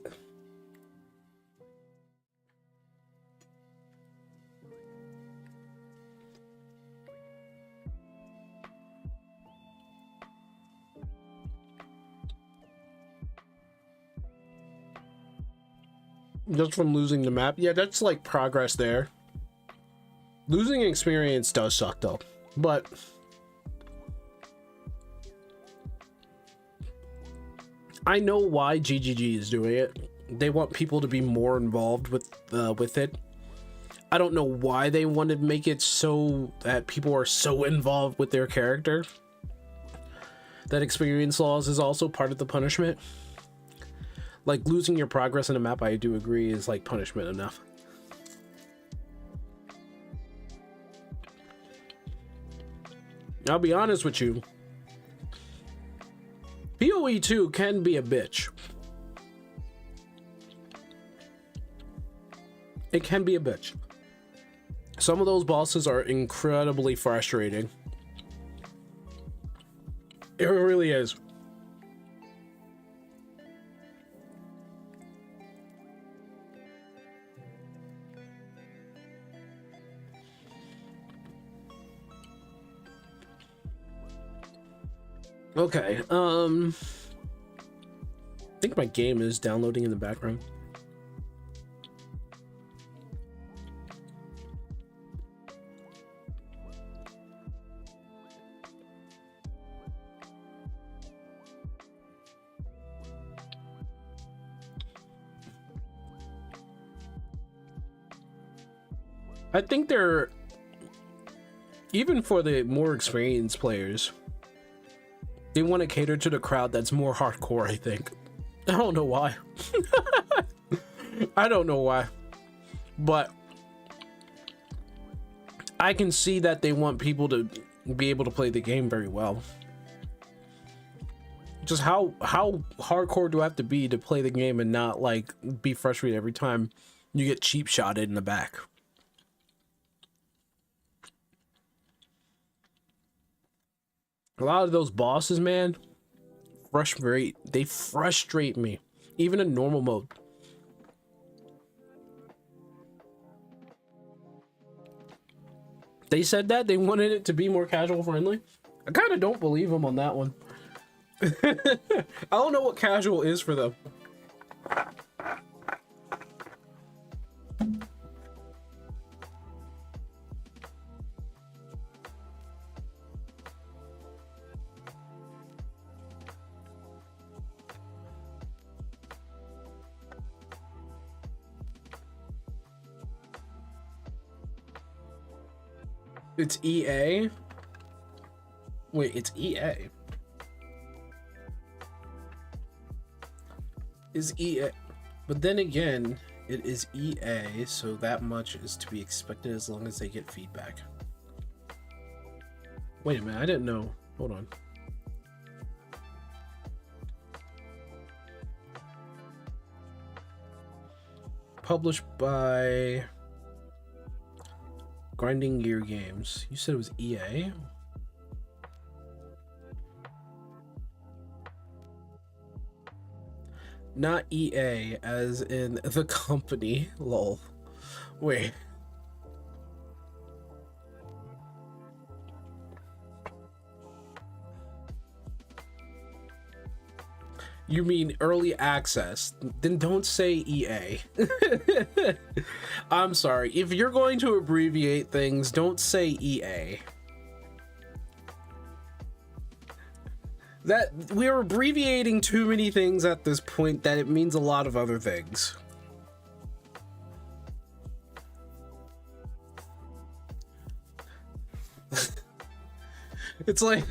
Just from losing the map. Yeah, that's like progress there. Losing experience does suck though. But I know why GGG is doing it. They want people to be more involved with it. I don't know why they wanted to make it so that people are so involved with their character that experience loss is also part of the punishment. Like losing your progress in a map, I do agree, is like punishment enough. I'll be honest with you. PoE 2 can be a bitch. It can be a bitch. Some of those bosses are incredibly frustrating. It really is. Okay, I think my game is downloading in the background. I think they're, even for the more experienced players, they want to cater to the crowd that's more hardcore, I think. I don't know why. I don't know why. But I can see that they want people to be able to play the game very well. Just how hardcore do I have to be to play the game and not like be frustrated every time you get cheap shotted in the back? A lot of those bosses, man, they frustrate me, even in normal mode. They said that they wanted it to be more casual friendly. I kind of don't believe them on that one. I don't know what casual is for them. It's EA? Wait, it's EA. Is EA. But then again, it is EA, so that much is to be expected as long as they get feedback. Wait a minute, I didn't know. Hold on. Published by Grinding Gear Games. You said it was EA? Not EA as in the company. Lol. Wait. You mean early access, then don't say EA. I'm sorry. If you're going to abbreviate things, don't say EA. That we're abbreviating too many things at this point that it means a lot of other things. It's like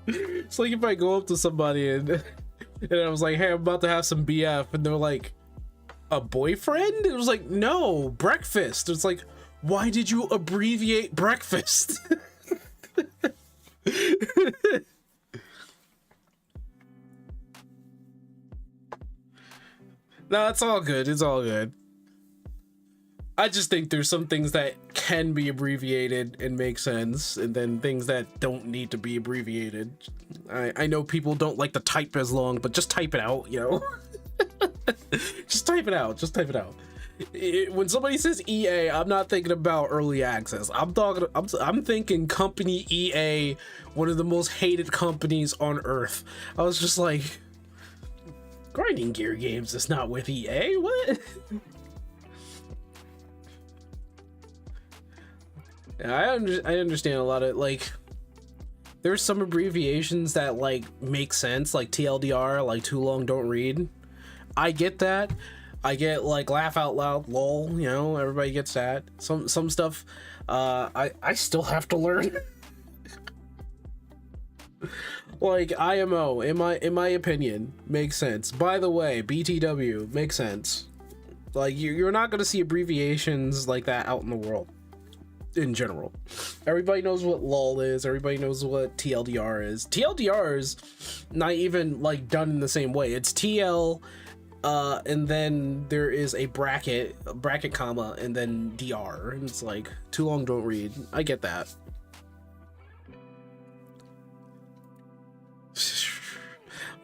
if I go up to somebody and I was like, hey, I'm about to have some BF, and they're like, a boyfriend? It was like, no, breakfast. It's like, why did you abbreviate breakfast? No, it's all good. It's all good. I just think there's some things that can be abbreviated and make sense, and then things that don't need to be abbreviated. I know people don't like to type as long, but just type it out, you know? Just type it out. Just type it out. When somebody says EA, I'm not thinking about early access. I'm thinking company EA, one of the most hated companies on earth. I was just like, grinding gear games is not with EA. What? I understand a lot of, like, there's some abbreviations that like make sense, like TLDR, like too long don't read. I get that. I get like laugh out loud, lol, you know, everybody gets that. Some stuff I still have to learn. Like IMO, in my opinion, makes sense. By the way, BTW makes sense. Like you're not gonna see abbreviations like that out in the world. In general, everybody knows what lol is, everybody knows what TLDR is. TLDR is not even like done in the same way. It's TL and then there is a bracket comma and then DR, and it's like too long don't read. I get that.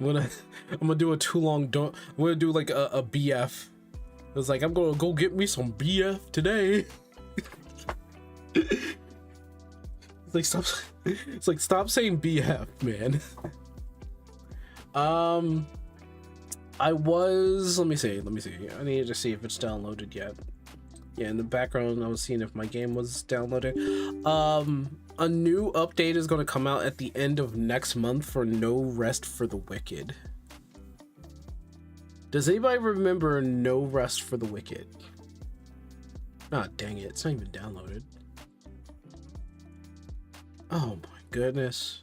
I'm gonna do a too long don't. I'm gonna do like a BF. It's like, I'm gonna go get me some BF today. It's like stop saying BF, man. I was, let me see. I need to see if it's downloaded yet. Yeah, in the background I was seeing if my game was downloaded. A new update is going to come out at the end of next month for No Rest for the Wicked. Does anybody remember No Rest for the Wicked? Ah, dang it, it's not even downloaded. Oh my goodness.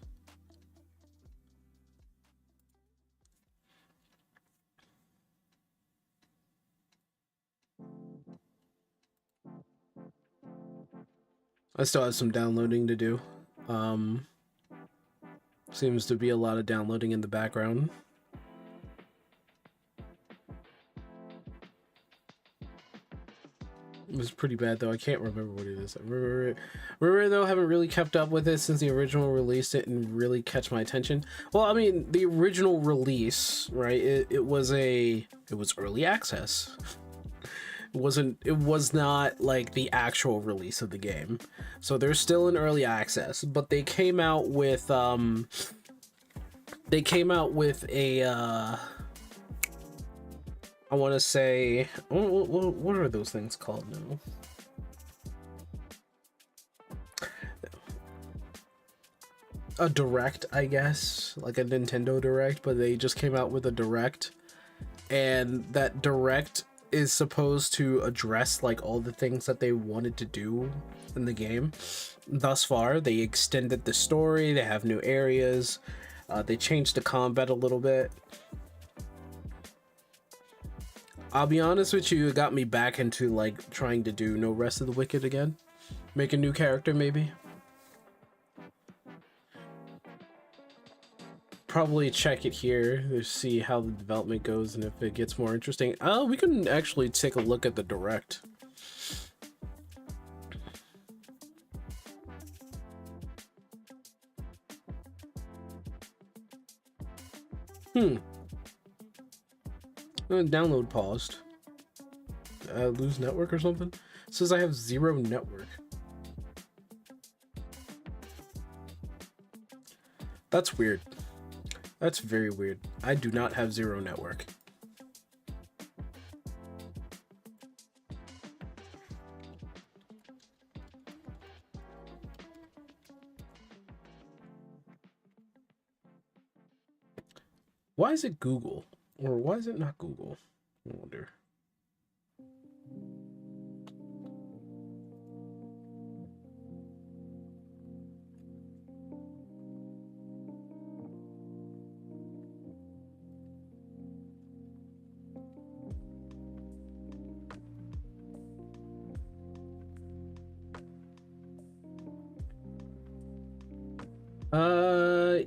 I still have some downloading to do. Seems to be a lot of downloading in the background. It was pretty bad though. I can't remember what it is. I remember though, I haven't really kept up with it since the original release didn't really catch my attention. Well, I mean, the original release, right? It was early access. It was not like the actual release of the game. So they're still in early access, but they came out with a I want to say, what are those things called now? A direct, I guess, like a Nintendo Direct, but they just came out with a direct, and that direct is supposed to address like all the things that they wanted to do in the game. Thus far, they extended the story, they have new areas, they changed the combat a little bit. I'll be honest with you, it got me back into like trying to do No Rest of the Wicked again. Make a new character maybe. Probably check it here to see how the development goes and if it gets more interesting. Oh, we can actually take a look at the direct. Download paused. Lose network or something? It says I have 0 network. That's weird. That's very weird. I do not have zero network. Why is it Google? Or why is it not Google? I wonder.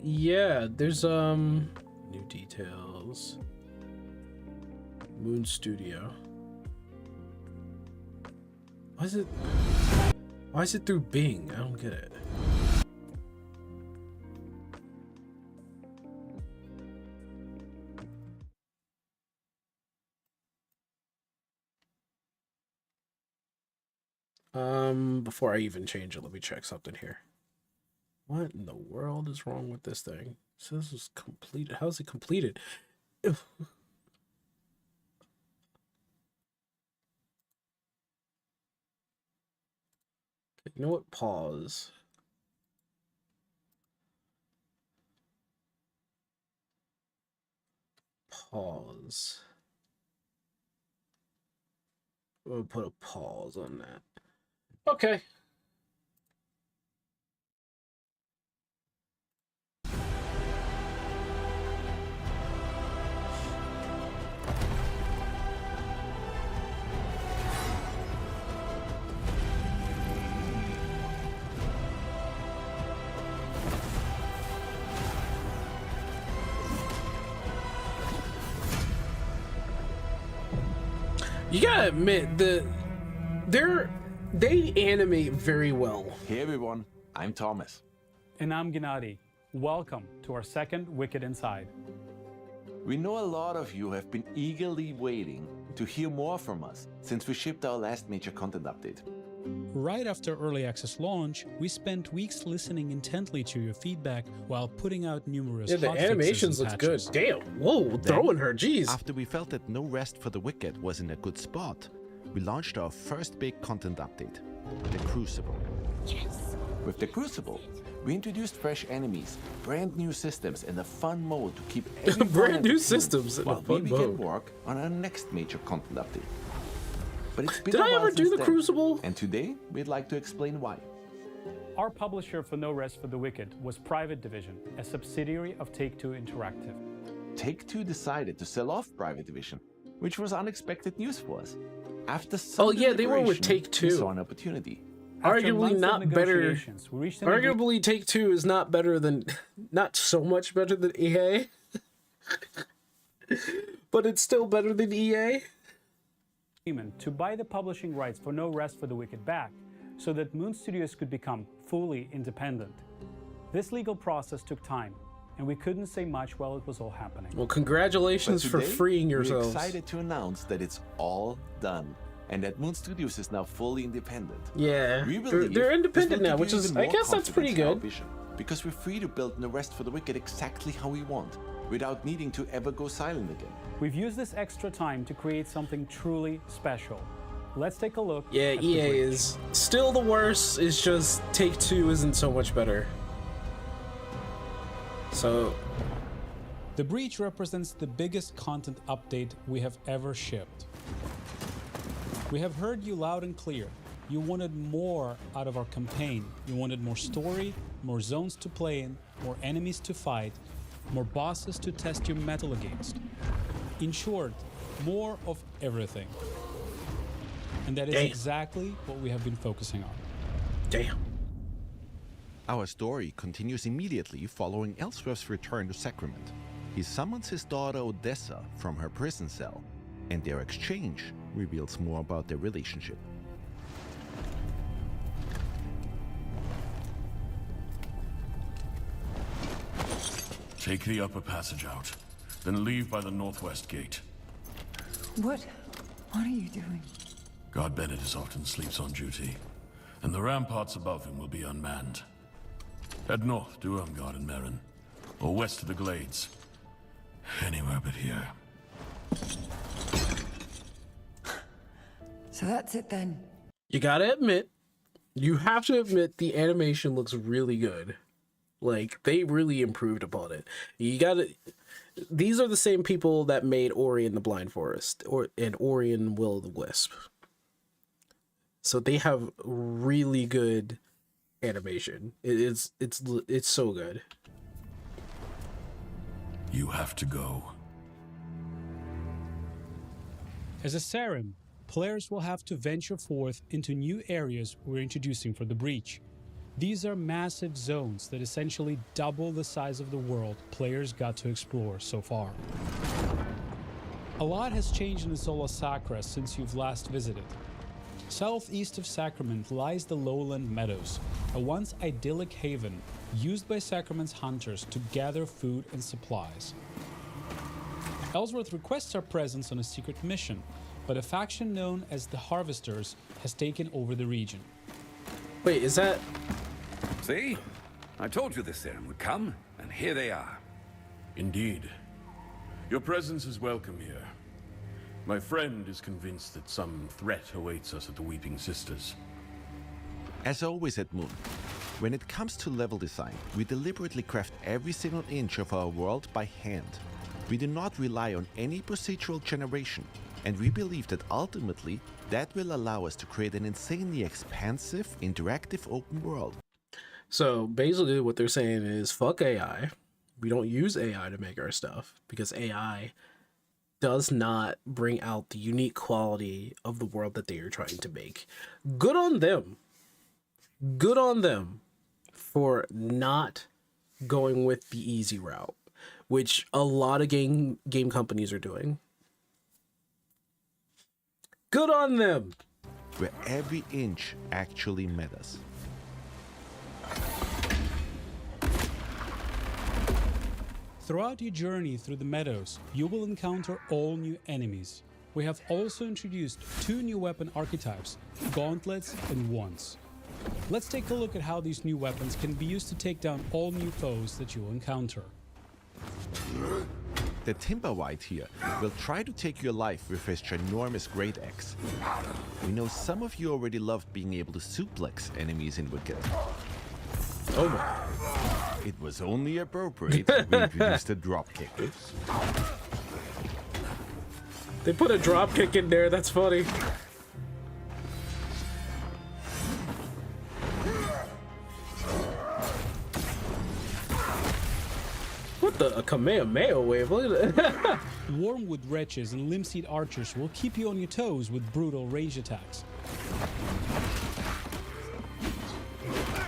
Yeah, there's new details. Moon Studio. Why is it through Bing? I don't get it. Before I even change it, let me check something here. What in the world is wrong with this thing? So this is completed. How is it completed? You know what? Pause. Pause. We'll put a pause on that. Okay. You gotta admit they animate very well. Hey everyone, I'm Thomas. And I'm Gennady. Welcome to our second Wicked Inside. We know a lot of you have been eagerly waiting to hear more from us since we shipped our last major content update. Right after early access launch, we spent weeks listening intently to your feedback while putting out numerous the animations look good. Damn, whoa, throwing her, jeez. After we felt that No Rest for the Wicked was in a good spot, we launched our first big content update, the Crucible. Yes! With the Crucible, we introduced fresh enemies, brand new systems, and a fun mode to keep everyone brand new systems and while a fun we begin mode. work on our next major content update. But it's been Did a I while ever do since the then, Crucible? and today we'd like to explain why. Our publisher for No Rest for the Wicked was Private Division, a subsidiary of Take-Two Interactive. Take-Two decided to sell off Private Division, which was unexpected news for us. After Oh yeah, they were with deliberation, Take-Two. we saw an opportunity. After Arguably months of not better. negotiations, we reached an agreement. Arguably, Take-Two is not better than, not so much better than EA, but it's still better than EA. To buy the publishing rights for No Rest for the Wicked back so that Moon Studios could become fully independent. This legal process took time, and we couldn't say much while it was all happening. Well, congratulations for Today, freeing yourselves. We're excited to announce that it's all done and that Moon Studios is now fully independent. Yeah, We believe they're this independent will now, give which you is, even I more guess that's pretty confidence in our good. vision, because we're free to build No Rest for the Wicked exactly how we want, without needing to ever go silent again. We've used this extra time to create something truly special. Let's take a look. Yeah, at the EA bridge. is still the worst. It's just Take-Two isn't so much better. So, The Breach represents the biggest content update we have ever shipped. We have heard you loud and clear. You wanted more out of our campaign. You wanted more story, more zones to play in, more enemies to fight, more bosses to test your mettle against. In short, more of everything. And that is Damn. exactly what we have been focusing on. damn. Our story continues immediately following Ellsworth's return to Sacrament. He summons his daughter Odessa from her prison cell, and their exchange reveals more about their relationship. Take the upper passage out, then leave by the northwest gate. What are you doing? God Bennett often sleeps on duty, and the ramparts above him will be unmanned. Head north to Ermgard and Merrin, or west to the Glades, Anywhere but here. So that's it then. You gotta admit, you have to admit the animation looks really good. Like, they really improved upon it. You gotta... These are the same people that made Ori and the Blind Forest, and Ori and Will of the Wisp. So they have really good animation. It's so good. You have to go. As a serum, players will have to venture forth into new areas we're introducing for the Breach. These are massive zones that essentially double the size of the world players got to explore so far. A lot has changed in the Sola Sacra since you've last visited. Southeast of Sacrament lies the Lowland Meadows, a once idyllic haven used by Sacrament's hunters to gather food and supplies. Ellsworth requests our presence on a secret mission, but a faction known as the Harvesters has taken over the region. Wait, is that... See? I told you this serum would come, and here they are. Indeed. Your presence is welcome here. My friend is convinced that some threat awaits us at the Weeping Sisters. As always at Moon, when it comes to level design, we deliberately craft every single inch of our world by hand. We do not rely on any procedural generation, and we believe that ultimately that will allow us to create an insanely expansive, interactive open world. So basically what they're saying is, fuck AI. We don't use AI to make our stuff, because AI does not bring out the unique quality of the world that they are trying to make. Good on them. Good on them for not going with the easy route, which a lot of game companies are doing. Good on them. Where every inch actually matters. Throughout your journey through the meadows, you will encounter all new enemies. We have also introduced 2 new weapon archetypes, gauntlets and wands. Let's take a look at how these new weapons can be used to take down all new foes that you will encounter. The Timberwhite here will try to take your life with his ginormous great axe. We know some of you already loved being able to suplex enemies in Wicked. Oh my. It was only appropriate we introduced a dropkick. They put a drop kick in there, that's funny. What the? A Kamehameha wave? Look at that. Wormwood wretches and limb-seed archers will keep you on your toes with brutal range attacks.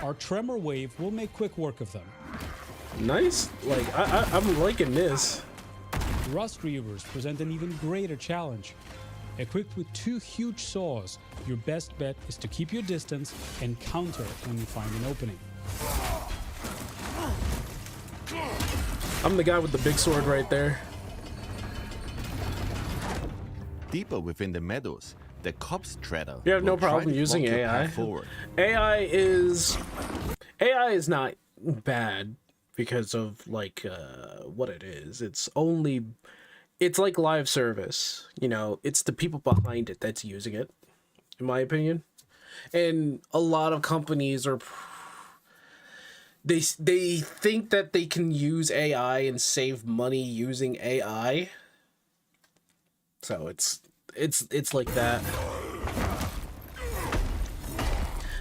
Our tremor wave will make quick work of them. Nice. Like, I'm liking this. Rust Reavers present an even greater challenge. Equipped with 2 huge saws, your best bet is to keep your distance and counter when you find an opening. I'm the guy with the big sword right there. Deeper within the meadows, the Copse Treader. You have no will try problem to using block your AI. path forward. AI is not bad because of like what it is. It's like live service, you know. It's the people behind it that's using it, in my opinion. And a lot of companies are they think that they can use AI and save money using AI. So it's like that.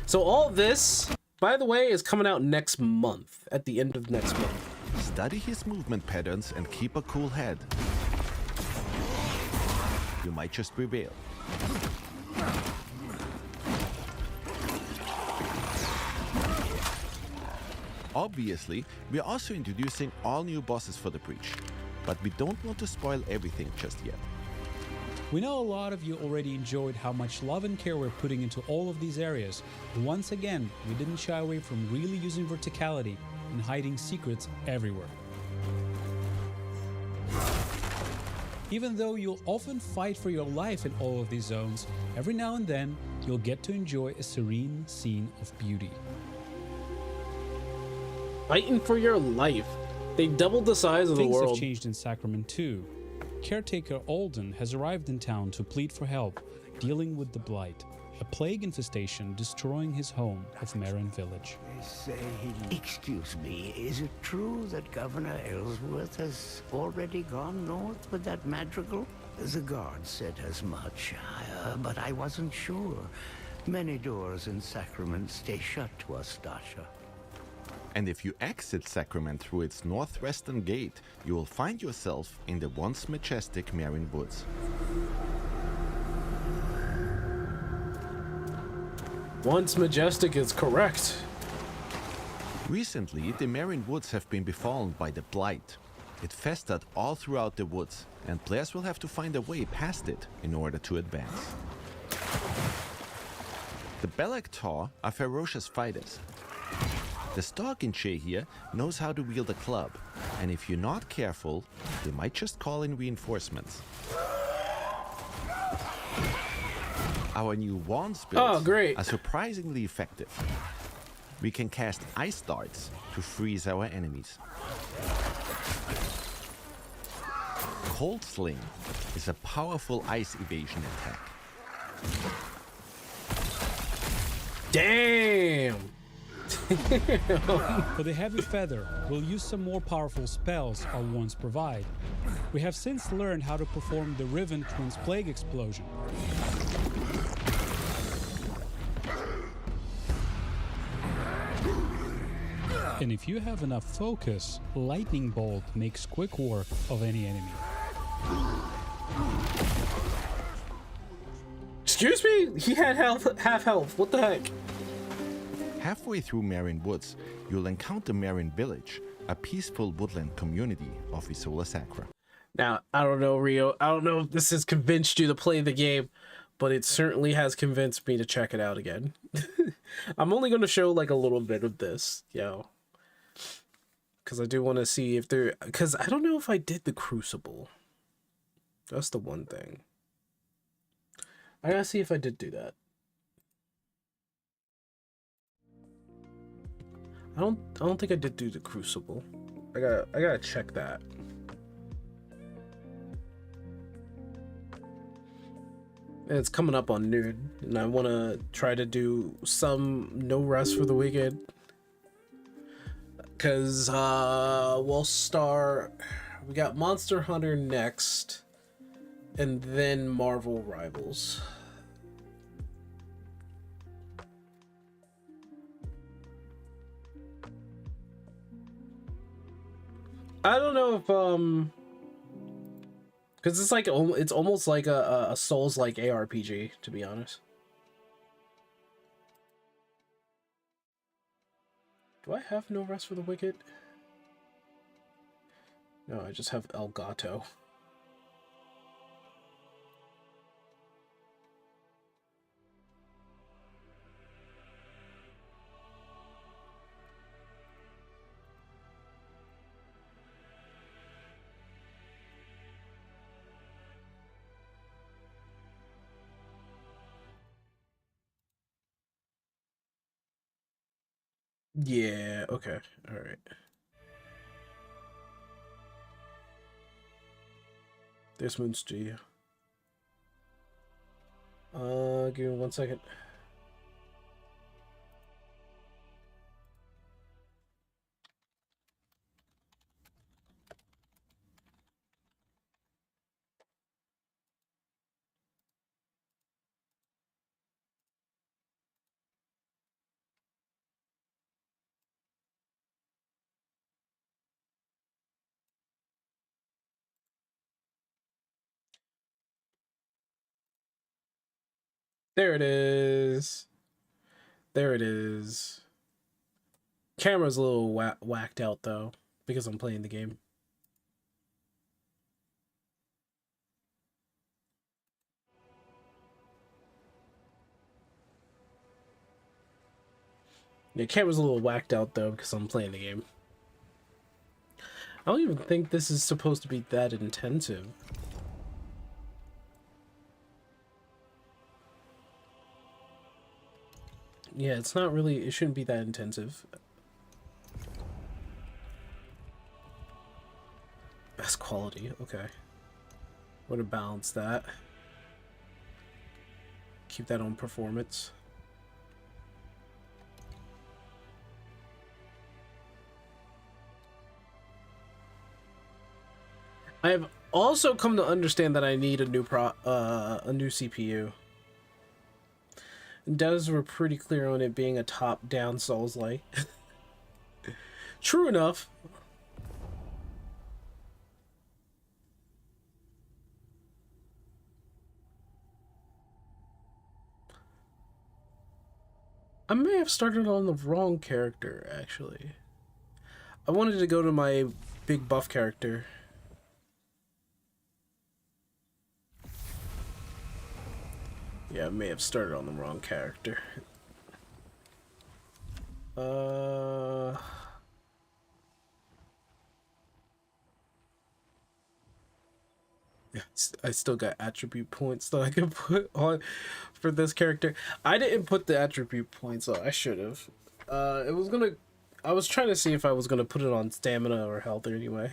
So all this, by the way, is coming out next month, at the end of next month. Study his movement patterns and keep a cool head. You might just prevail. Obviously, we are also introducing all new bosses for the Breach, but we don't want to spoil everything just yet. We know a lot of you already enjoyed how much love and care we're putting into all of these areas. Once again, we didn't shy away from really using verticality and hiding secrets everywhere. Even though you'll often fight for your life in all of these zones, every now and then you'll get to enjoy a serene scene of beauty. Fighting for your life. They doubled the size of the Things have world. changed in Sacrament too. Caretaker Alden has arrived in town to plead for help dealing with the Blight, a plague infestation destroying his home of Marin Village. Excuse me, is it true that Governor Ellsworth has already gone north with that madrigal? The guard said as much, but I wasn't sure. Many doors in Sacrament stay shut to us, Dasha. And if you exit Sacrament through its northwestern gate, you will find yourself in the once majestic Marin Woods. Once majestic is correct. Recently, the Marin Woods have been befallen by the Blight. It festered all throughout the woods, and players will have to find a way past it in order to advance. The Belactor are ferocious fighters. The Stalkinche here knows how to wield a club, and if you're not careful, they might just call in reinforcements. Our new wand builds are surprisingly effective. We can cast ice darts to freeze our enemies. Cold Sling is a powerful ice evasion attack. Damn! For the Heavy Feather, we'll use some more powerful spells our wands provide. We have since learned how to perform the Riven Twins Plague Explosion. And if you have enough focus, Lightning Bolt makes quick work of any enemy. Excuse me? He had half health. What the heck? Halfway through Marin Woods, you'll encounter Marin Village, a peaceful woodland community of Isola Sacra. Now, I don't know, Rio. I don't know if this has convinced you to play the game, but it certainly has convinced me to check it out again. I'm only going to show like a little bit of this, because I do want to see if there... Because I don't know if I did the Crucible. That's the one thing. I gotta see if I did do that. I don't think I did do the Crucible. I gotta check that. And it's coming up on noon, and I want to try to do some No Rest for the Wicked. Because we'll start... We got Monster Hunter next, and then Marvel Rivals. I don't know if because it's like it's almost like a Souls-like ARPG, to be honest. Do I have No Rest for the Wicked? No, I just have El Gato. Yeah, okay. All right. This Moon Studio. Give me 1 second. There it is. There it is. Camera's a little whacked out though, because I'm playing the game. Yeah, camera's a little whacked out though, because I'm playing the game. I don't even think this is supposed to be that intensive. Yeah, it's not really, it shouldn't be that intensive. Max quality. Okay. Way to balance that. Keep that on performance. I have also come to understand that I need a new CPU. Devs were pretty clear on it being a top-down Souls-like. True enough. I may have started on the wrong character, actually. I wanted to go to my big buff character. Yeah, I may have started on the wrong character. Yeah, I still got attribute points that I can put on for this character. I didn't put the attribute points on. I should have. I was trying to see if I was gonna put it on stamina or health or anyway.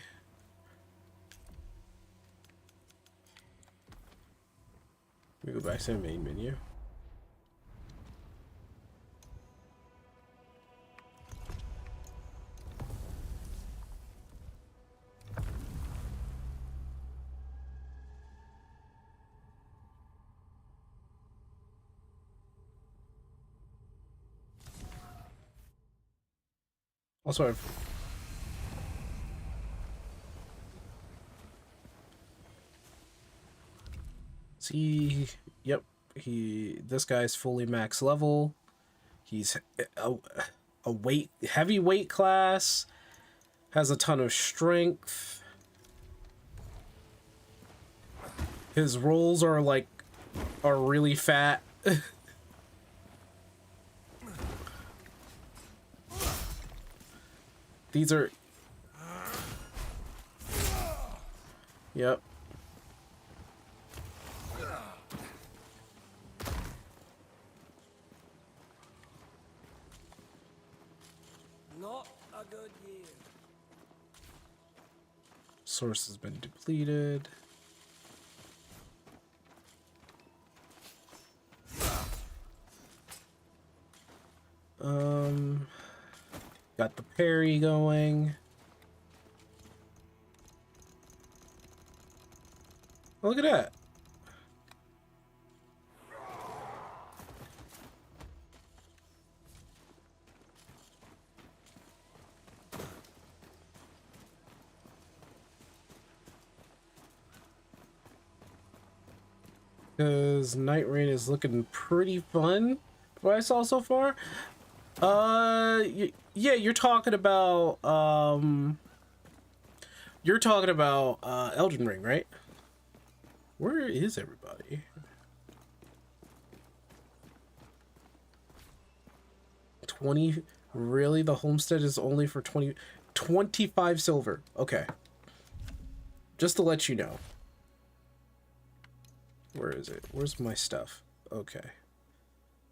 Let me go back to the main menu. Also, see, yep, this guy's fully max level. He's a heavy weight class, has a ton of strength. His rolls are really fat. These are... Yep. Not a good year. Source has been depleted. Got the parry going. Oh, look at that. Because Night Rain is looking pretty fun, what I saw so far. Yeah, you're talking about Elden Ring, right? Where is everybody? 20? Really? The homestead is only for 25 silver. Okay. Just to let you know. Where is it? Where's my stuff? Okay.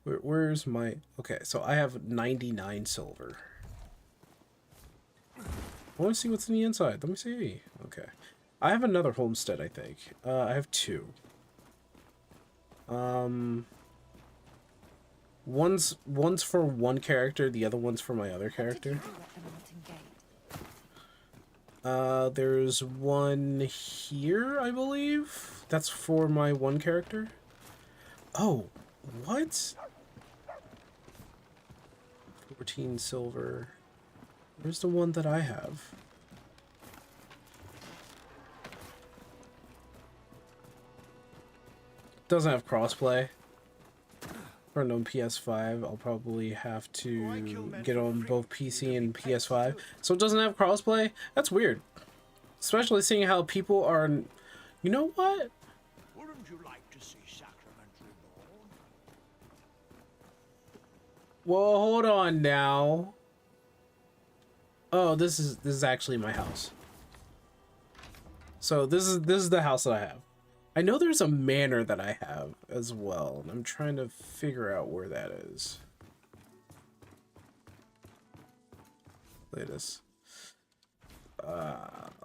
Where's my... Okay, so I have 99 silver. I want to see what's in the inside. Let me see. Okay. I have another homestead, I think. I have two. One's for one character, the other one's for my other character. There's one here, I believe. That's for my one character. Oh, what? 14 silver. Where's the one that I have? Doesn't have crossplay. For no PS5, I'll probably have to get on both PC and PS5. So it doesn't have crossplay? That's weird. Especially seeing how people are... You know what? Wouldn't you like to see Sacrament reborn? Well, hold on now. Oh, this is actually my house. So this is the house that I have. I know there's a manor that I have as well, and I'm trying to figure out where that is. Look at this.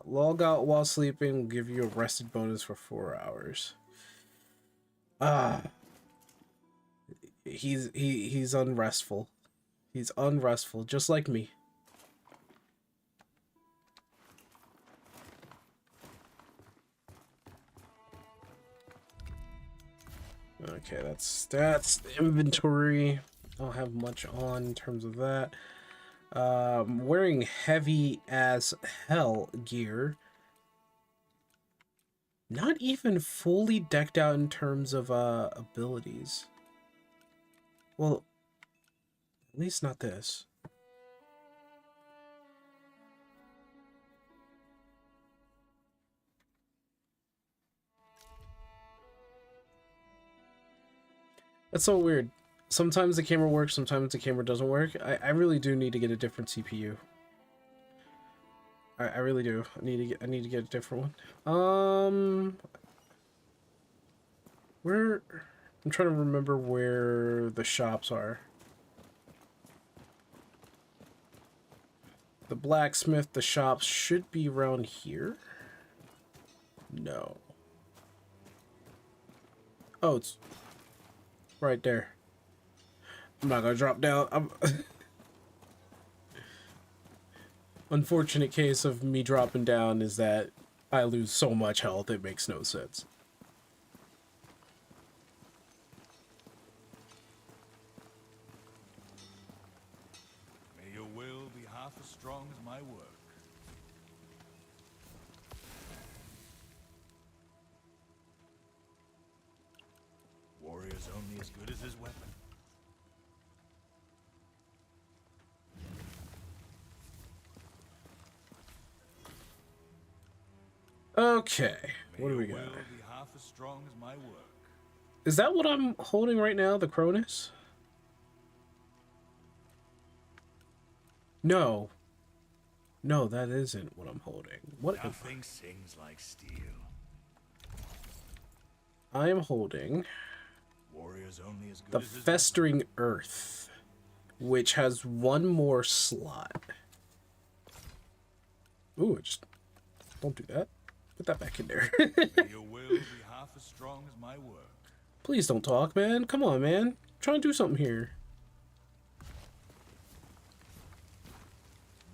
Log out while sleeping will give you a rested bonus for 4 hours. He's unrestful. He's unrestful, just like me. Okay, that's inventory. I don't have much on in terms of that. Wearing heavy as hell gear. Not even fully decked out in terms of abilities. Well, at least not this. That's so weird. Sometimes the camera works, sometimes the camera doesn't work. I really do need to get a different CPU. I really do. I need to get a different one. Where I'm trying to remember where the shops are. The blacksmith, the shops should be around here. No. Oh, it's right there. I'm not gonna drop down. Unfortunate case of me dropping down is that I lose so much health, it makes no sense. May your will be half as strong as my work. Warrior's only as good as his weapon. Okay, what do we got? May your will be half as strong as my work. Is that what I'm holding right now, the Cronus? No. No, that isn't what I'm holding. What? Nothing sings like steel. I am holding Warrior's only as good the as his Festering Earth, which has one more slot. Ooh, just don't do that. Put that back in there. May your will be half as strong as my work. Please don't talk, man. Come on, man. I'm trying to do something here.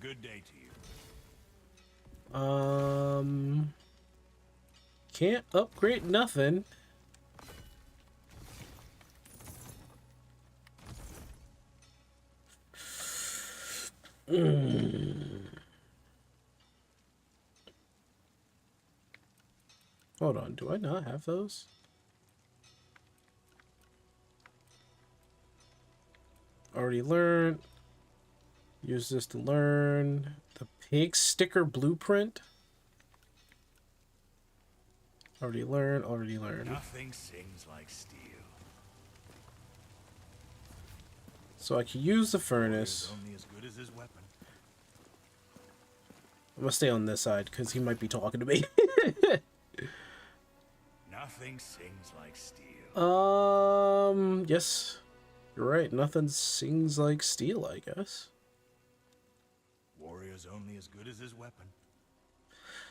Good day to you. Can't upgrade nothing. Hold on, do I not have those? Already learned. Use this to learn. The pig sticker blueprint. Already learned, already learned. Nothing sings like steel. So I can use the furnace. Warrior's only as good as his weapon. I'm gonna stay on this side because he might be talking to me. Nothing sings like steel. Yes. You're right. Nothing sings like steel, I guess. Warrior's only as good as his weapon.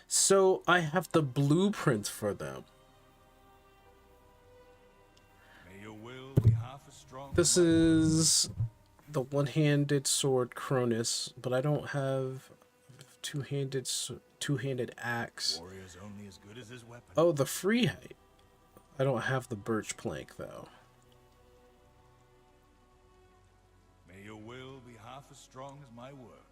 So I have the blueprints for them. May your will be half as strong. This is the one-handed sword Cronus, but I don't have two-handed axe. Warrior's only as good as his weapon. Oh, the free height. I don't have the birch plank though. May your will be half as strong as my work.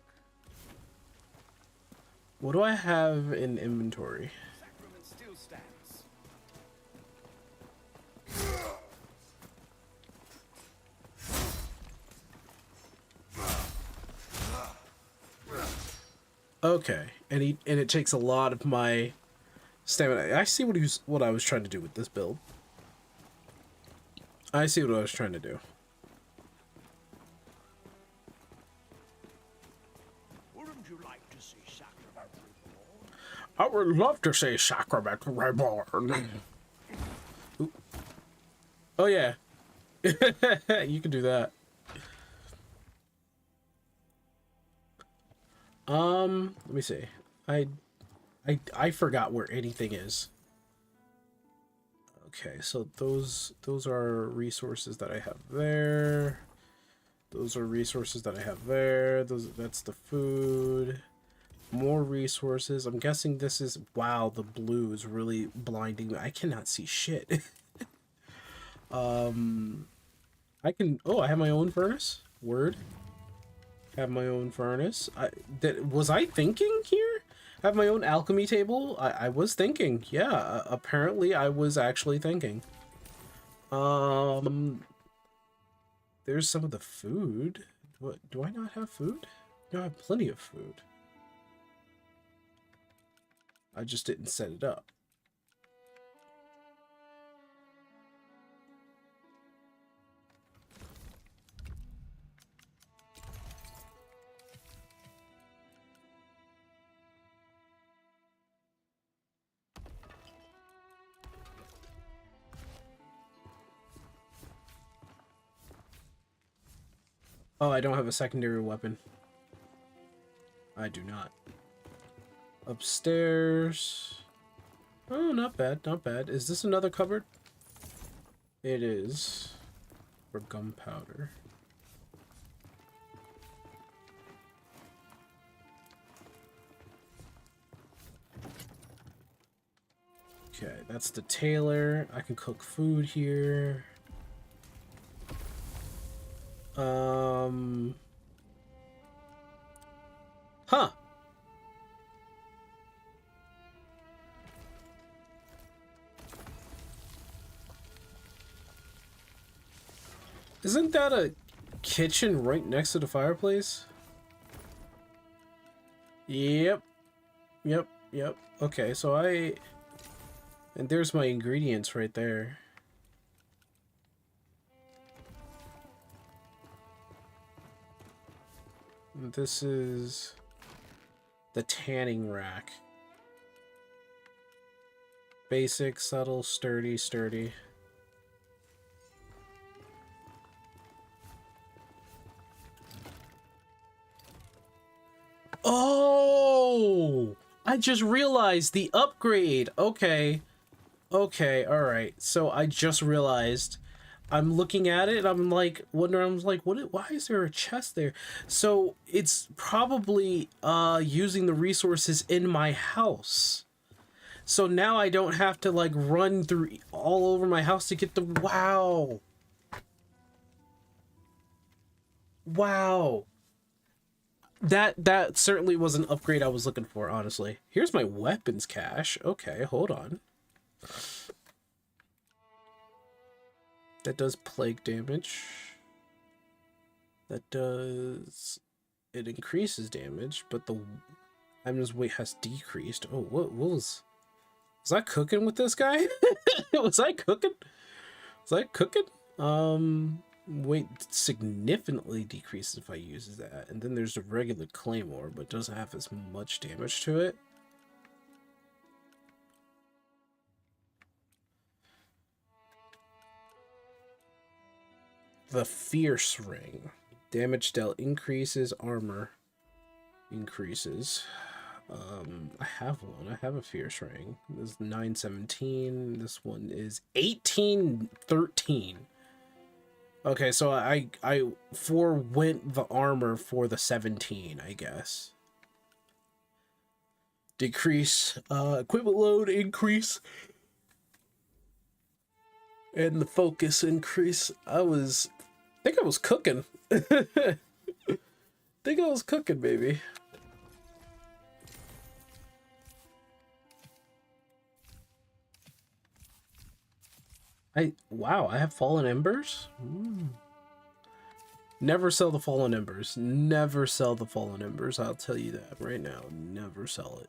What do I have in inventory? Sacrament still stands. Okay, and it takes a lot of my stamina. I see what I was trying to do with this build. I see what I was trying to do. Wouldn't you like to see Sacrament reborn? I would love to see Sacrament reborn. Ooh. Oh yeah, you can do that. Let me see. I forgot where anything is. Okay, so those are resources that I have there. Those are resources that I have there. That's the food. More resources. I'm guessing this is... Wow, the blue is really blinding me. I cannot see shit. I can... Oh, I have my own furnace. Word. Have my own furnace. Was I thinking here? I have my own alchemy table. I was thinking. Yeah, apparently I was actually thinking. There's some of the food. What, do I not have food? No, I have plenty of food. I just didn't set it up. Oh, I don't have a secondary weapon. I do not. Upstairs. Oh, not bad, not bad. Is this another cupboard? It is. For gunpowder. Okay, that's the tailor. I can cook food here. Huh. Isn't that a kitchen right next to the fireplace? Yep. Yep, yep. Okay, so and there's my ingredients right there. This is the tanning rack. Basic, subtle, sturdy, sturdy. Oh! I just realized the upgrade. Okay. Okay, alright. So I just realized. I'm looking at it and I'm like wondering, why is there a chest there? So it's probably using the resources in my house. So now I don't have to like run through all over my house to get the... Wow. Wow. That certainly was an upgrade I was looking for, honestly. Here's my weapons cache. Okay, hold on. That does plague damage. That does... It increases damage, but the enemy's weight has decreased. Oh, what was... Was I cooking with this guy? Was I cooking? Was I cooking? Weight significantly decreases if I use that. And then there's the regular claymore, but doesn't have as much damage to it. The fierce ring. Damage dealt increases, armor increases. I have one. I have a fierce ring. This is 917. This one is 1813. Okay, so I forewent the armor for the 17, I guess. Decrease equipment load increase. And the focus increase. I think I was cooking. Think I was cooking, baby. Wow, I have fallen embers? Never sell the fallen embers. Never sell the fallen embers. I'll tell you that right now. Never sell it.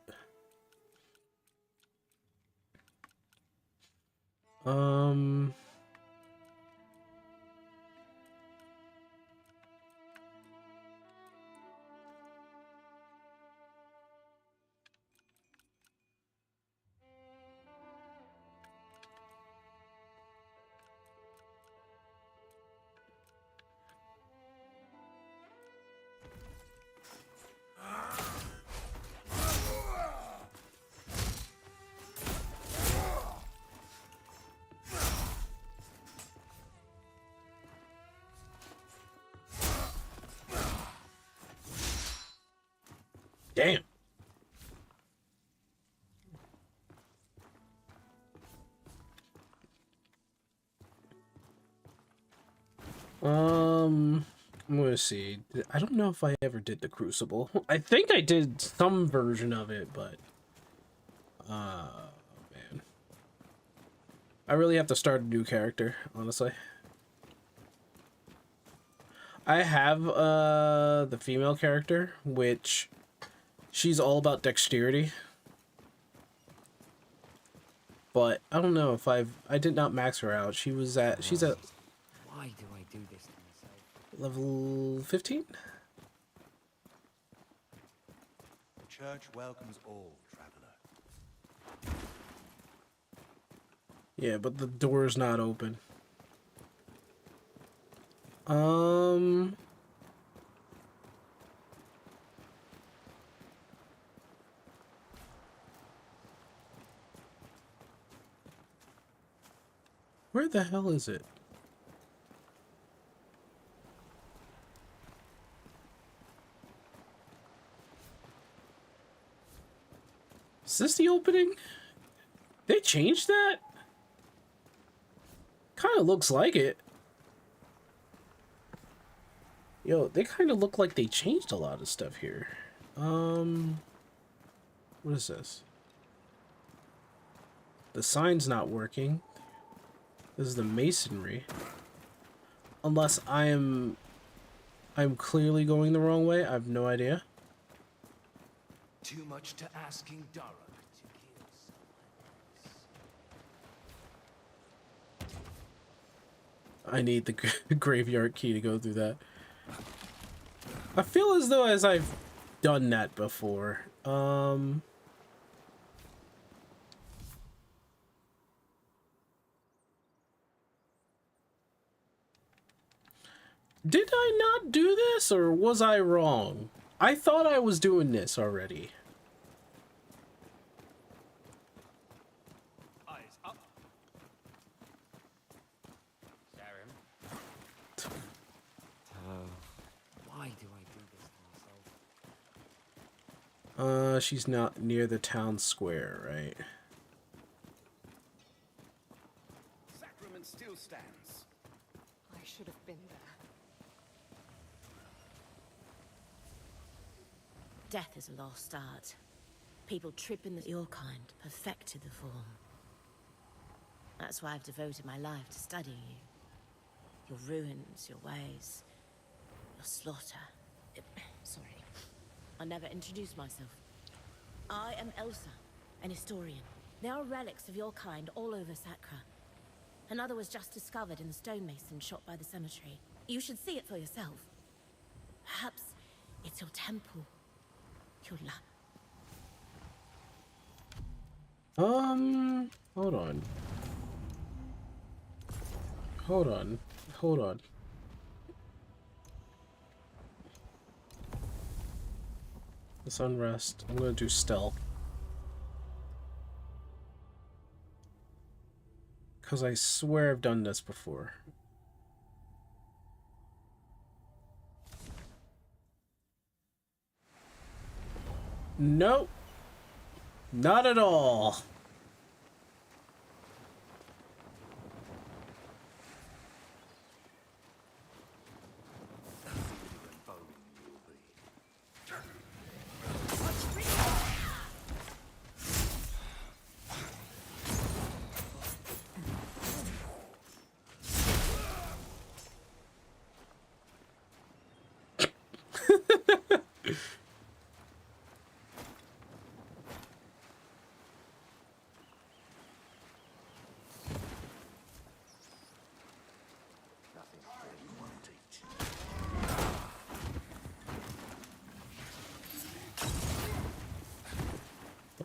Damn. I'm gonna see. I don't know if I ever did the Crucible. I think I did some version of it, but man, I really have to start a new character, honestly. I have the female character, which she's all about dexterity. But I don't know if I did not max her out. She's at Why do I do this to myself? level 15? The church welcomes all, traveler. Yeah, but the door's not open. Where the hell is it? Is this the opening? They changed that? Kind of looks like it. Yo, they kind of look like they changed a lot of stuff here. What is this? The sign's not working. This is the masonry. Unless I'm clearly going the wrong way. I have no idea. Too much to asking Dara to kill. I need the graveyard key to go through that. I feel as though I've done that before. Did I not do this, or was I wrong? I thought I was doing this already. Eyes up. Why do I do this to myself? She's not near the town square, right? Sacrament still stands. I should have been there. Death is a lost art. People tripping that your kind perfected the form. That's why I've devoted my life to studying you. Your ruins, your ways, your slaughter. Sorry. I'll never introduce myself. I am Elsa, an historian. There are relics of your kind all over Sacra. Another was just discovered in the stonemason shot by the cemetery. You should see it for yourself. Perhaps it's your temple. Your luck. Hold on. Hold on. This unrest. I'm gonna do stealth. Because I swear I've done this before. Nope. Not at all.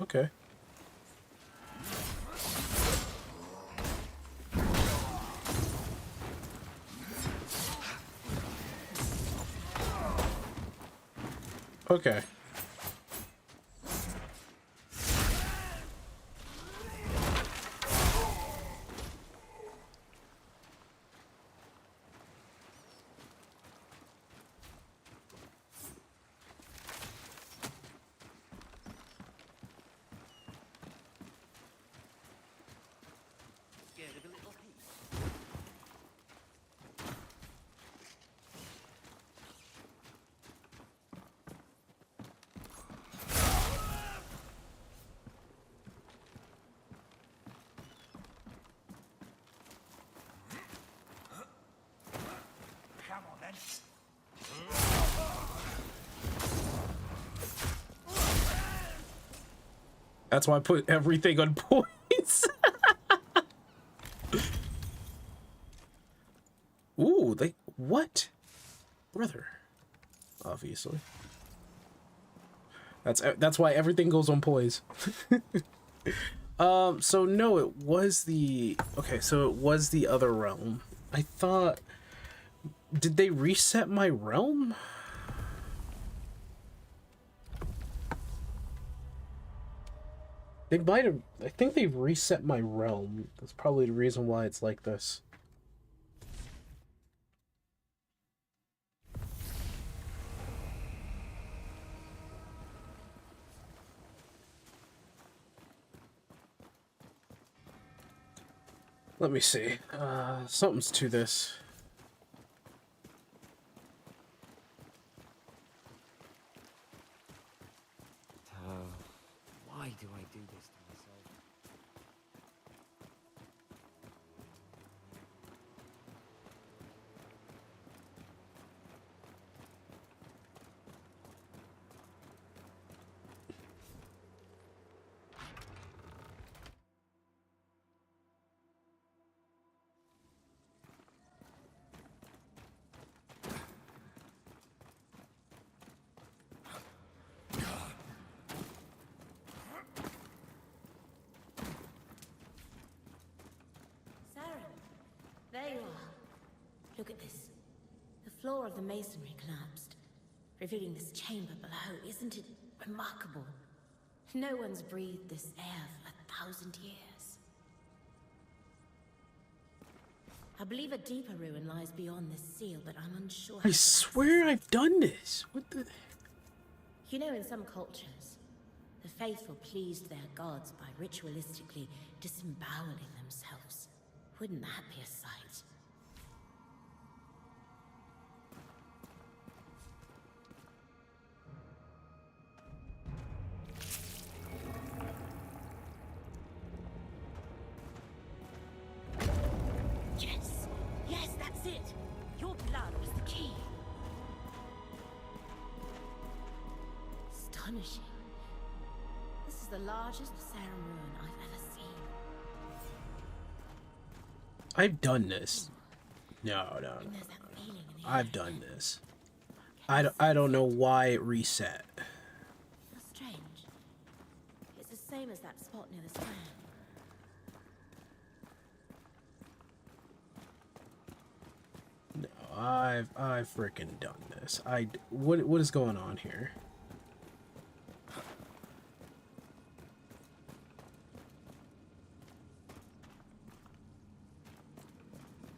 Okay. Okay. That's why I put everything on points. Ooh, what? Brother. Obviously. That's why everything goes on poise. So no, it was the... Okay, so it was the other realm. I thought... Did they reset my realm? They might have... I think they've reset my realm. That's probably the reason why it's like this. Let me see. Something's to this. Why do I do this to myself? There you are. Look at this. The floor of the masonry collapsed, revealing this chamber below. Isn't it remarkable? No one's breathed this air for 1,000 years. I believe a deeper ruin lies beyond this seal, but I'm unsure. I swear I've done this. What the... You know, in some cultures, the faithful pleased their gods by ritualistically disemboweling themselves. Wouldn't that be a sight? Yes! Yes, that's it! Your blood was the key. Astonishing. This is the largest Sarum ruin I've ever seen. I've done this. No. I've done this. I don't know why it reset. That's strange. It's the same as that spot near the square. No, I've freaking done this. What is going on here?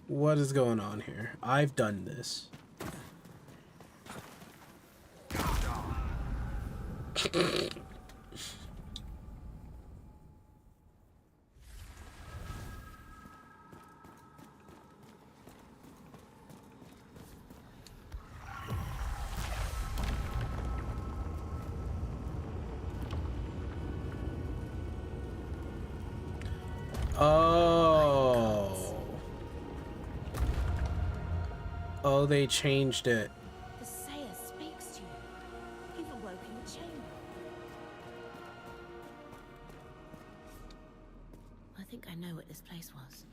What is going on here? I've done this. Oh, they changed it. The Sayer speaks to you. You've awoken the chamber. I think I know what this place was.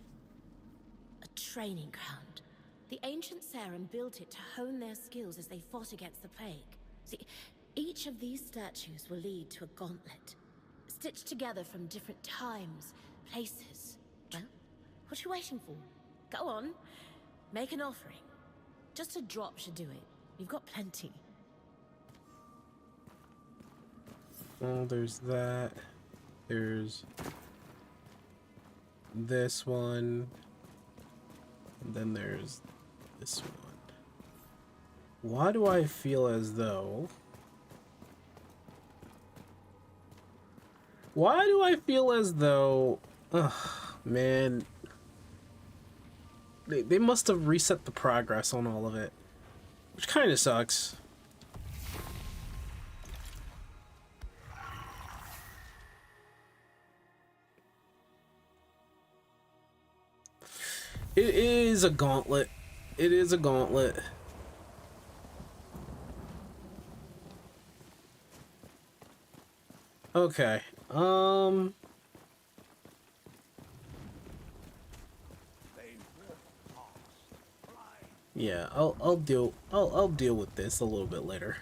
A training ground. The ancient Sarum built it to hone their skills as they fought against the plague. See, each of these statues will lead to a gauntlet, stitched together from different times, places. Well, what are you waiting for? Go on, make an offering. Just a drop should do it. You've got plenty. Oh, there's that. There's this one. And then there's this one. Why do I feel as though... Why do I feel as though... Ugh, man... They must have reset the progress on all of it, which kind of sucks. It is a gauntlet. It is a gauntlet. Okay. Yeah, I'll deal with this a little bit later.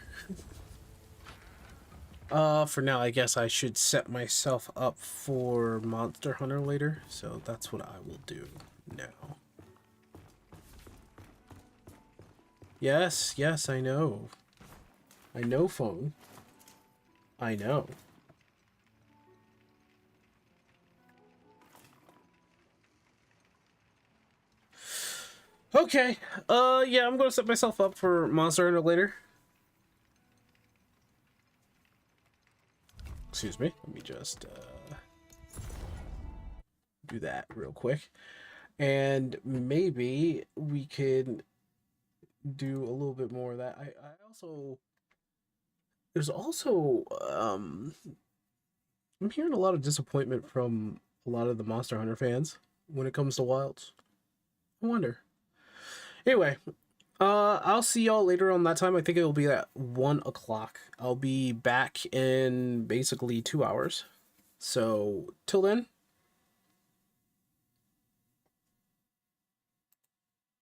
For now, I guess I should set myself up for Monster Hunter later, so that's what I will do now. Yes, yes, I know. I know, phone. I know. Okay, yeah, I'm gonna set myself up for Monster Hunter later. Excuse me, let me just, do that real quick. And maybe we could do a little bit more of that. I also... There's also, I'm hearing a lot of disappointment from a lot of the Monster Hunter fans when it comes to Wilds. I wonder. Anyway, I'll see y'all later on that time. I think it'll be at 1 o'clock. I'll be back in basically 2 hours. So, till then,